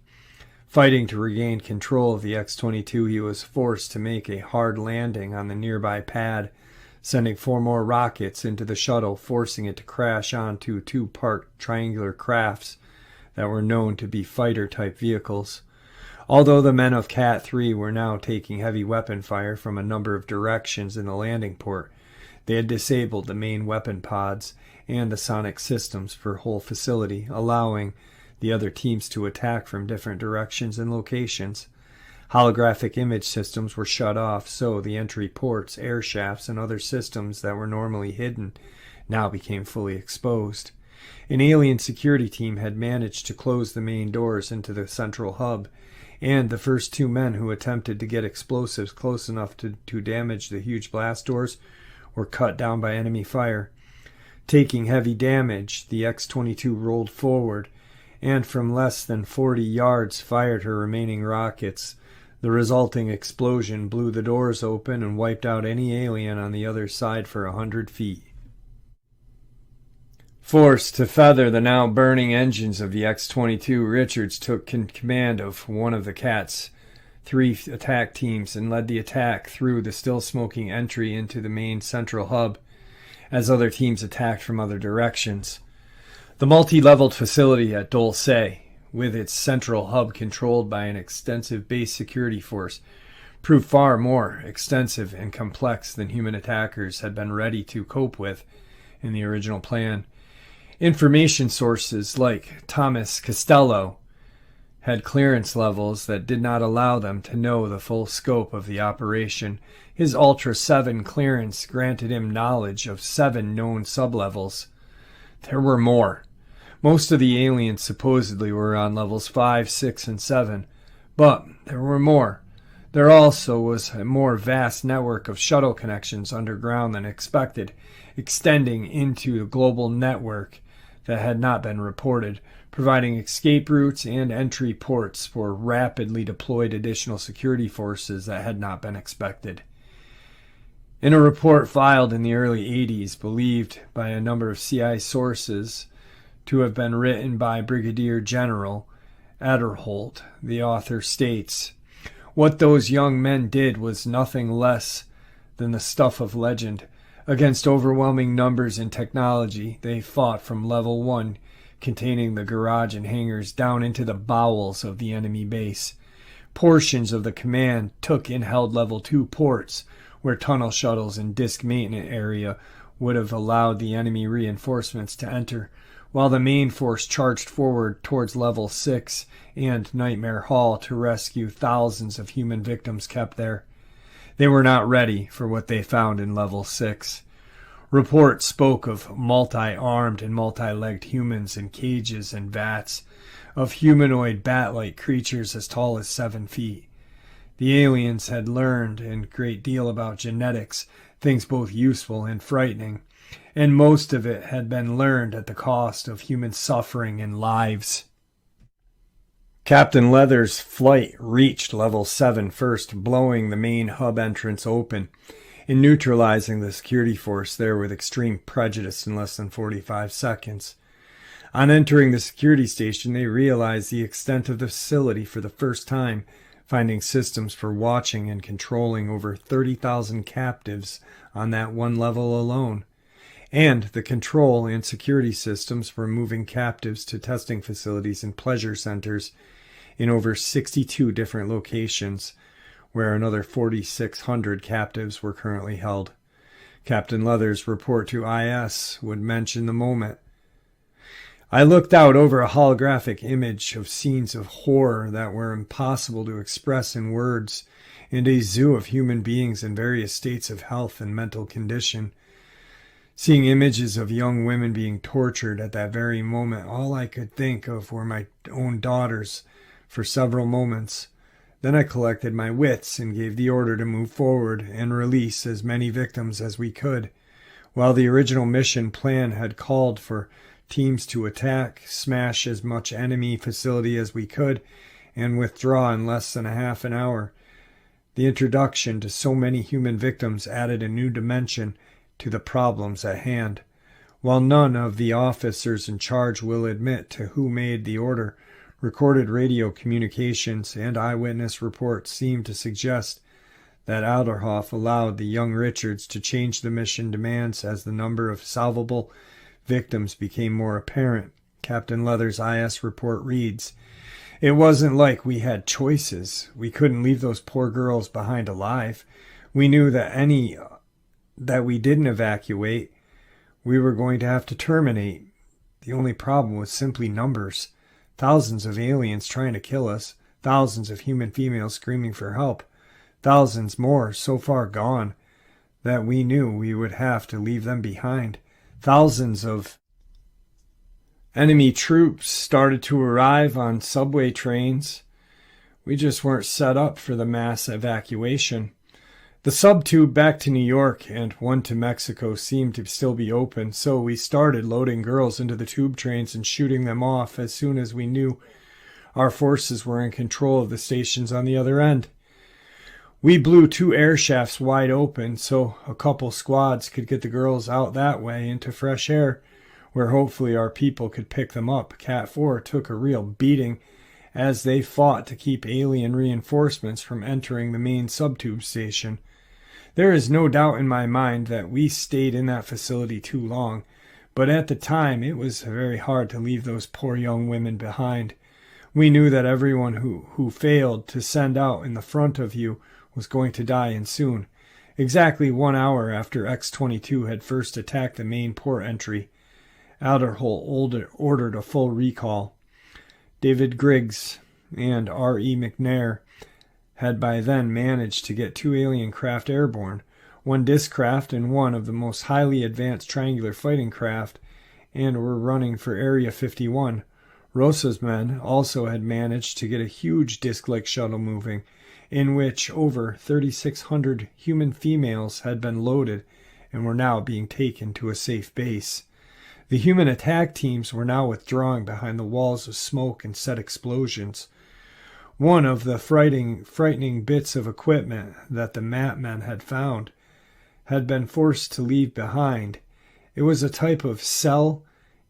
Fighting to regain control of the X-22, he was forced to make a hard landing on the nearby pad, sending 4 more rockets into the shuttle, forcing it to crash onto 2 parked triangular crafts that were known to be fighter-type vehicles. Although the men of Cat-3 were now taking heavy weapon fire from a number of directions in the landing port, they had disabled the main weapon pods and the sonic systems for the whole facility, allowing the other teams to attack from different directions and locations. Holographic image systems were shut off, so the entry ports, air shafts, and other systems that were normally hidden now became fully exposed. An alien security team had managed to close the main doors into the central hub, and the first 2 men who attempted to get explosives close enough to damage the huge blast doors were cut down by enemy fire. Taking heavy damage, the X-22 rolled forward, and from less than 40 yards fired her remaining rockets. The resulting explosion blew the doors open and wiped out any alien on the other side for 100 feet. Forced to feather the now burning engines of the X-22, Richards took command of one of the Cat's 3 attack teams and led the attack through the still-smoking entry into the main central hub, as other teams attacked from other directions. The multi-leveled facility at Dolce, with its central hub controlled by an extensive base security force, proved far more extensive and complex than human attackers had been ready to cope with in the original plan. Information sources like Thomas Costello had clearance levels that did not allow them to know the full scope of the operation. His Ultra 7 clearance granted him knowledge of 7 known sublevels. There were more. Most of the aliens supposedly were on levels 5, 6, and 7, but there were more. There also was a more vast network of shuttle connections underground than expected, extending into the global network that had not been reported, providing escape routes and entry ports for rapidly deployed additional security forces that had not been expected. In a report filed in the early 80s, believed by a number of CI sources to have been written by Brigadier General Aderholt, the author states, "What those young men did was nothing less than the stuff of legend. Against overwhelming numbers and technology, they fought from level 1, containing the garage and hangars, down into the bowels of the enemy base. Portions of the command took and held level 2 ports, where tunnel shuttles and disk maintenance area would have allowed the enemy reinforcements to enter, while the main force charged forward towards level 6 and Nightmare Hall to rescue thousands of human victims kept there. They were not ready for what they found in level 6. Reports spoke of multi-armed and multi-legged humans in cages and vats, of humanoid bat-like creatures as tall as 7 feet. The aliens had learned a great deal about genetics, things both useful and frightening, and most of it had been learned at the cost of human suffering and lives. Captain Leather's flight reached level 7 first, blowing the main hub entrance open and neutralizing the security force there with extreme prejudice in less than 45 seconds. On entering the security station, they realized the extent of the facility for the first time, finding systems for watching and controlling over 30,000 captives on that one level alone, and the control and security systems for moving captives to testing facilities and pleasure centers in over 62 different locations, where another 4,600 captives were currently held. Captain Leather's report to IS would mention the moment. I looked out over a holographic image of scenes of horror that were impossible to express in words, and a zoo of human beings in various states of health and mental condition. Seeing images of young women being tortured at that very moment, all I could think of were my own daughters for several moments. Then I collected my wits and gave the order to move forward and release as many victims as we could. While the original mission plan had called for teams to attack, smash as much enemy facility as we could, and withdraw in less than a half an hour, the introduction to so many human victims added a new dimension to the problems at hand. While none of the officers in charge will admit to who made the order, recorded radio communications and eyewitness reports seem to suggest that Alderhoff allowed the young Richards to change the mission demands as the number of solvable victims became more apparent. Captain Leather's IS report reads, "It wasn't like we had choices. We couldn't leave those poor girls behind alive. We knew that any that we didn't evacuate, we were going to have to terminate. The only problem was simply numbers. Thousands of aliens trying to kill us, thousands of human females screaming for help, thousands more so far gone that we knew we would have to leave them behind. Thousands of enemy troops started to arrive on subway trains. We just weren't set up for the mass evacuation. The sub-tube back to New York and one to Mexico seemed to still be open, so we started loading girls into the tube trains and shooting them off as soon as we knew our forces were in control of the stations on the other end. We blew 2 air shafts wide open so a couple squads could get the girls out that way into fresh air, where hopefully our people could pick them up. Cat 4 took a real beating as they fought to keep alien reinforcements from entering the main sub-tube station. There is no doubt in my mind that we stayed in that facility too long, but at the time it was very hard to leave those poor young women behind. We knew that everyone who failed to send out in the front of you was going to die, and soon. Exactly 1 hour after X-22 had first attacked the main port entry, Alderholt ordered a full recall. David Griggs and R.E. McNair had by then managed to get 2 alien craft airborne, 1 disc craft and 1 of the most highly advanced triangular fighting craft, and were running for Area 51. Rosa's men also had managed to get a huge disc-like shuttle moving, in which over 3,600 human females had been loaded and were now being taken to a safe base. The human attack teams were now withdrawing behind the walls of smoke and set explosions. One of the frightening bits of equipment that the Matmen had found had been forced to leave behind. It was a type of cell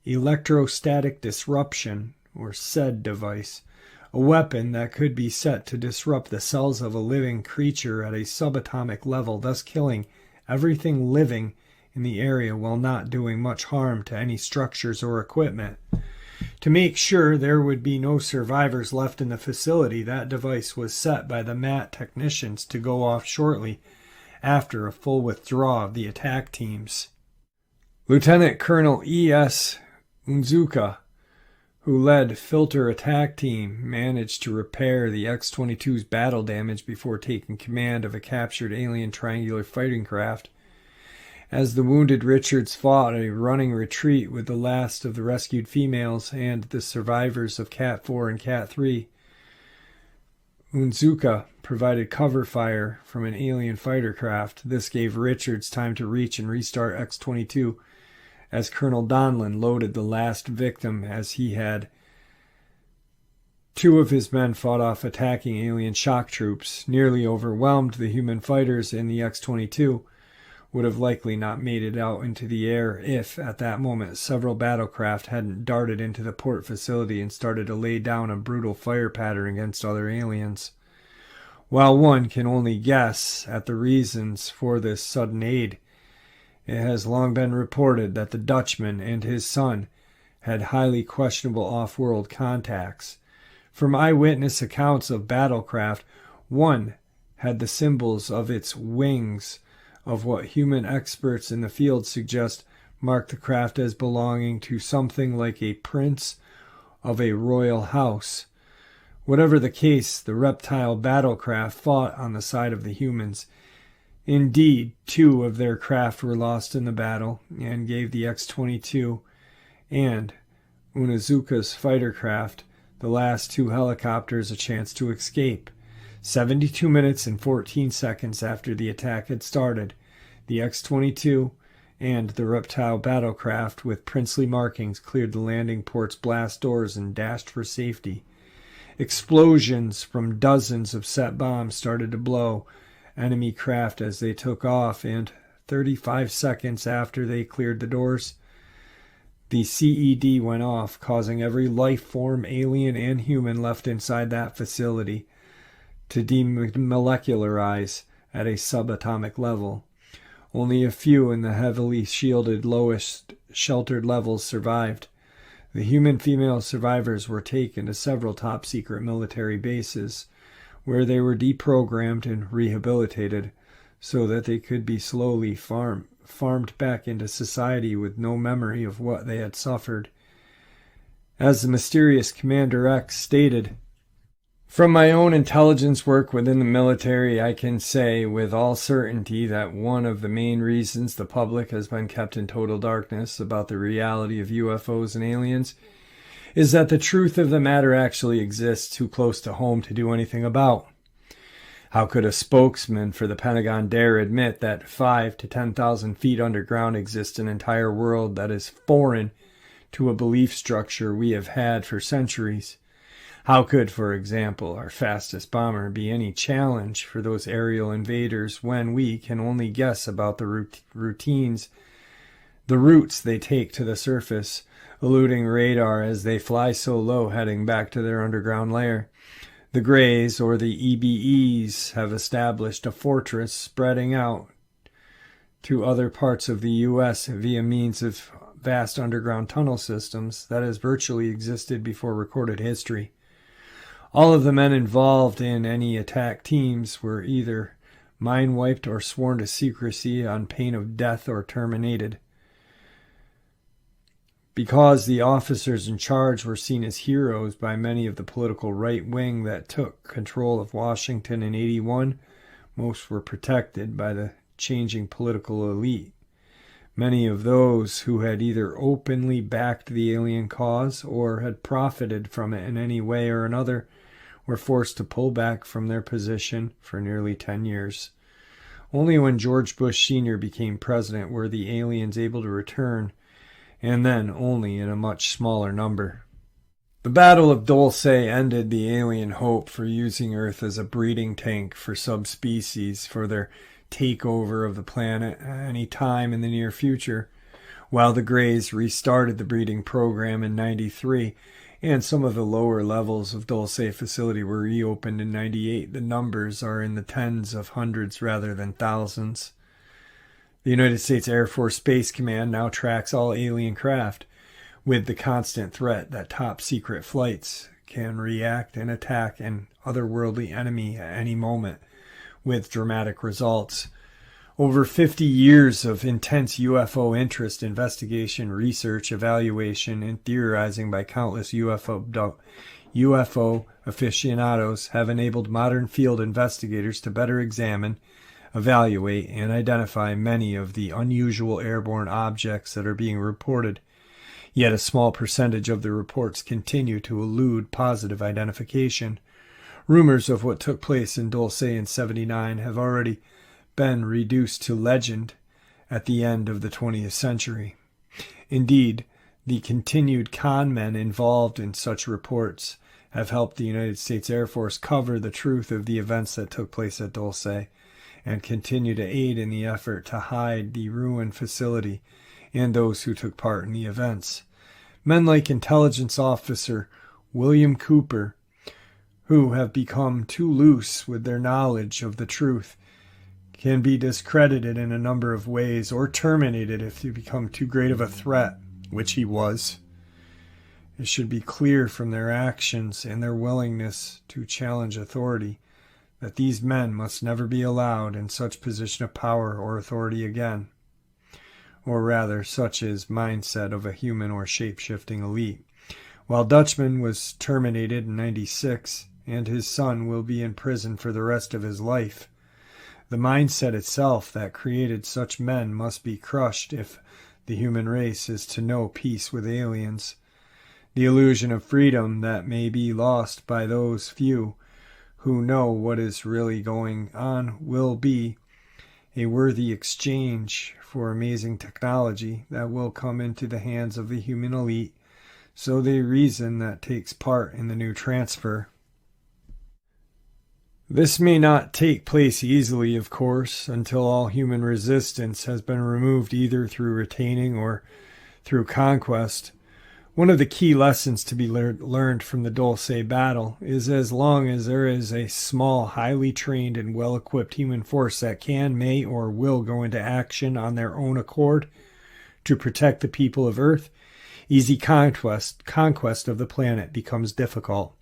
electrostatic disruption, or SED device, a weapon that could be set to disrupt the cells of a living creature at a subatomic level, thus killing everything living in the area while not doing much harm to any structures or equipment. To make sure there would be no survivors left in the facility, that device was set by the MAT technicians to go off shortly after a full withdrawal of the attack teams. Lieutenant Colonel E.S. Unzuka, who led Filter Attack Team, managed to repair the X-22's battle damage before taking command of a captured alien triangular fighting craft. As the wounded Richards fought a running retreat with the last of the rescued females and the survivors of Cat 4 and Cat 3, Onizuka provided cover fire from an alien fighter craft. This gave Richards time to reach and restart X-22 as Colonel Donlin loaded the last victim, as he had two of his men fought off attacking alien shock troops, nearly overwhelmed the human fighters in the X-22, would have likely not made it out into the air if, at that moment, several battlecraft hadn't darted into the port facility and started to lay down a brutal fire pattern against other aliens. While one can only guess at the reasons for this sudden aid, it has long been reported that the Dutchman and his son had highly questionable off-world contacts. From eyewitness accounts of battlecraft, one had the symbols of its wings of what human experts in the field suggest mark the craft as belonging to something like a prince of a royal house. Whatever the case, the reptile battlecraft fought on the side of the humans. Indeed, two of their craft were lost in the battle and gave the X-22 and Onizuka's fighter craft, the last two helicopters, a chance to escape. 72 minutes and 14 seconds after the attack had started, the X-22 and the reptile battlecraft with princely markings cleared the landing port's blast doors and dashed for safety. Explosions from dozens of set bombs started to blow enemy craft as they took off, and 35 seconds after they cleared the doors, the CED went off, causing every life form, alien and human, left inside that facility to demolecularize at a subatomic level. Only a few in the heavily shielded, lowest sheltered levels survived. The human female survivors were taken to several top-secret military bases, where they were deprogrammed and rehabilitated so that they could be slowly farmed back into society with no memory of what they had suffered. As the mysterious Commander X stated, "From my own intelligence work within the military, I can say with all certainty that one of the main reasons the public has been kept in total darkness about the reality of UFOs and aliens is that the truth of the matter actually exists too close to home to do anything about. How could a spokesman for the Pentagon dare admit that 5,000 to 10,000 feet underground exists an entire world that is foreign to a belief structure we have had for centuries? How could, for example, our fastest bomber be any challenge for those aerial invaders when we can only guess about the routes they take to the surface, eluding radar as they fly so low heading back to their underground lair? The Greys, or the EBEs, have established a fortress spreading out to other parts of the U.S. via means of vast underground tunnel systems that has virtually existed before recorded history. All of the men involved in any attack teams were either mind-wiped or sworn to secrecy on pain of death or terminated. Because the officers in charge were seen as heroes by many of the political right wing that took control of Washington in '81, most were protected by the changing political elite. Many of those who had either openly backed the alien cause or had profited from it in any way or another were forced to pull back from their position for nearly 10 years. Only when George Bush Sr. became president were the aliens able to return, and then only in a much smaller number. The Battle of Dolce ended the alien hope for using Earth as a breeding tank for subspecies for their takeover of the planet any time in the near future, while the Greys restarted the breeding program in '93, and some of the lower levels of Dolce facility were reopened in '98. The numbers are in the tens of hundreds rather than thousands. The United States Air Force Space Command now tracks all alien craft, with the constant threat that top-secret flights can react and attack an otherworldly enemy at any moment, with dramatic results. Over 50 years of intense UFO interest, investigation, research, evaluation, and theorizing by countless UFO aficionados have enabled modern field investigators to better examine, evaluate, and identify many of the unusual airborne objects that are being reported. Yet a small percentage of the reports continue to elude positive identification. Rumors of what took place in Dolce in '79 have already been reduced to legend at the end of the 20th century. Indeed, the continued con men involved in such reports have helped the United States Air Force cover the truth of the events that took place at Dolce and continue to aid in the effort to hide the ruined facility and those who took part in the events. Men like intelligence officer William Cooper, who have become too loose with their knowledge of the truth, can be discredited in a number of ways or terminated if they become too great of a threat, which he was. It should be clear from their actions and their willingness to challenge authority that these men must never be allowed in such position of power or authority again, or rather such is mindset of a human or shape-shifting elite. While Dutchman was terminated in '96 and his son will be in prison for the rest of his life, the mindset itself that created such men must be crushed if the human race is to know peace with aliens. The illusion of freedom that may be lost by those few who know what is really going on will be a worthy exchange for amazing technology that will come into the hands of the human elite, so the reason that takes part in the new transfer. This may not take place easily, of course, until all human resistance has been removed either through retaining or through conquest. One of the key lessons to be learned from the Dolce battle is as long as there is a small, highly trained and well-equipped human force that can, may, or will go into action on their own accord to protect the people of Earth, easy conquest of the planet becomes difficult.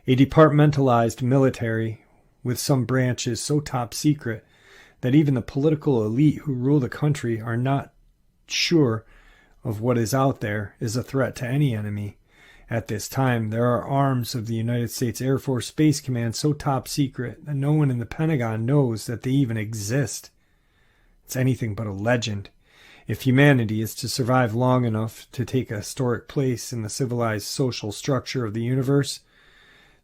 A departmentalized military with some branches so top secret that even the political elite who rule the country are not sure of what is out there is a threat to any enemy. At this time, there are arms of the United States Air Force Space Command so top secret that no one in the Pentagon knows that they even exist. It's anything but a legend. If humanity is to survive long enough to take a historic place in the civilized social structure of the universe,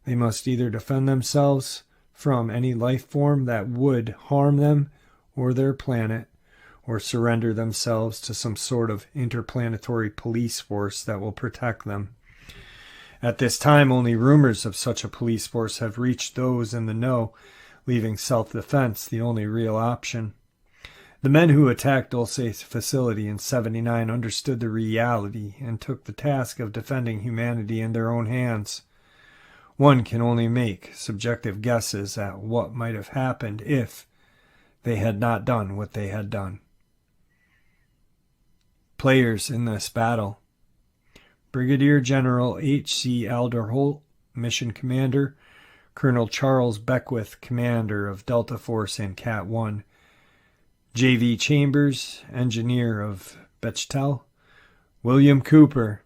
they must either defend themselves from any life form that would harm them or their planet, or surrender themselves to some sort of interplanetary police force that will protect them. At this time, only rumors of such a police force have reached those in the know, leaving self-defense the only real option. The men who attacked Dolce's facility in '79 understood the reality and took the task of defending humanity in their own hands. One can only make subjective guesses at what might have happened if they had not done what they had done. Players in this battle: Brigadier General H.C. Alderholt, Mission Commander; Colonel Charles Beckwith, Commander of Delta Force and Cat 1; J.V. Chambers, Engineer of Bechtel; William Cooper,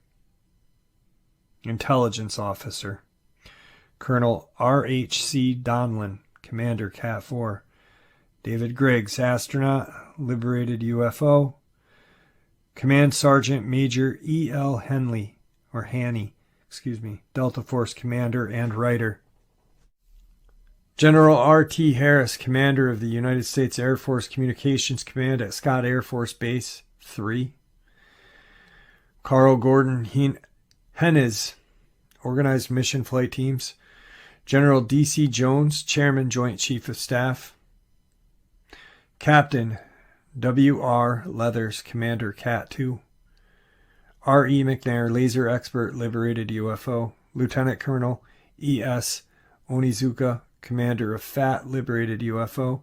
Intelligence Officer; Colonel R.H.C. Donlin, Commander Cat 4; David Griggs, Astronaut, Liberated UFO; Command Sergeant Major E.L. Haney, Delta Force Commander and Writer; General R.T. Harris, Commander of the United States Air Force Communications Command at Scott Air Force Base 3; Carl Gordon Hennes, Organized Mission Flight Teams; General D.C. Jones, Chairman Joint Chief of Staff; Captain W.R. Leathers, Commander Cat 2; R.E. McNair, Laser Expert, Liberated UFO; Lieutenant Colonel E.S. Onizuka, Commander of FAT, Liberated UFO;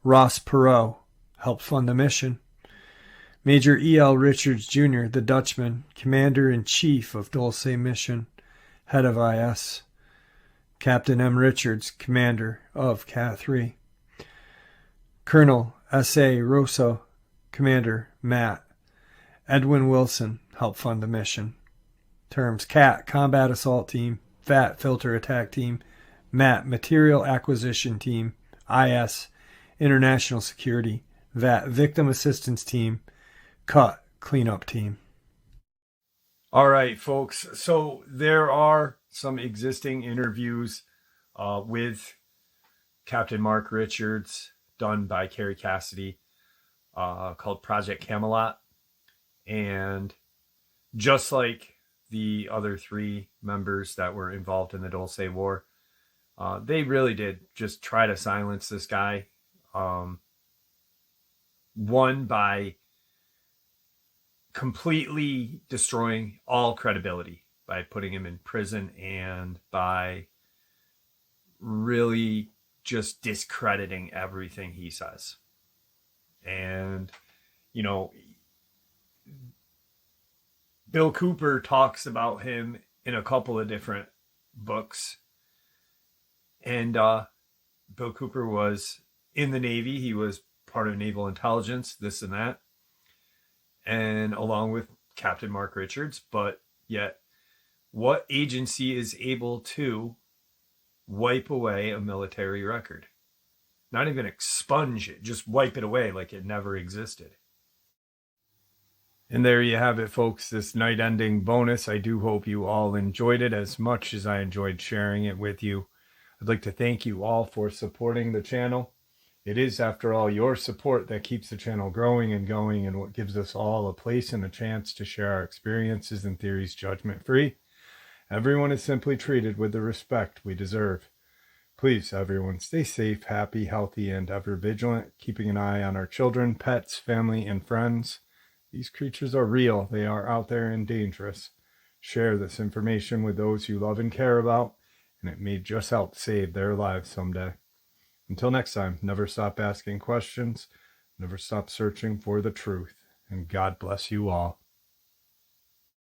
Ross Perot, helped fund the mission; Major E.L. Richards, Jr., the Dutchman, Commander-in-Chief of Dolce Mission, Head of IS; Captain M. Richards, Commander of Cat 3; Colonel S.A. Rosso, Commander, MAT; Edwin Wilson, helped fund the mission. Terms: CAT, Combat Assault Team; FAT, Filter Attack Team; MAT, Material Acquisition Team; IS, International Security, VAT Victim Assistance Team, CUT Cleanup Team. All right, folks. So there are some existing interviews with Captain Mark Richards done by Carrie Cassidy called Project Camelot. And just like the other 3 members that were involved in the Dolce War, they really did just try to silence this guy. One, by completely destroying all credibility by putting him in prison, and by really just discrediting everything he says. And, you know, Bill Cooper talks about him in a couple of different books. And Bill Cooper was in the Navy. He was part of naval intelligence, this and that, and along with Captain Mark Richards. But yet, what agency is able to wipe away a military record? Not even expunge it, just wipe it away like it never existed. And there you have it, folks, this night ending bonus. I do hope you all enjoyed it as much as I enjoyed sharing it with you. I'd like to thank you all for supporting the channel. It is, after all, your support that keeps the channel growing and going, and what gives us all a place and a chance to share our experiences and theories judgment-free. Everyone is simply treated with the respect we deserve. Please, everyone, stay safe, happy, healthy, and ever vigilant, keeping an eye on our children, pets, family, and friends. These creatures are real. They are out there and dangerous. Share this information with those you love and care about, and it may just help save their lives someday. Until next time, never stop asking questions, never stop searching for the truth, and God bless you all.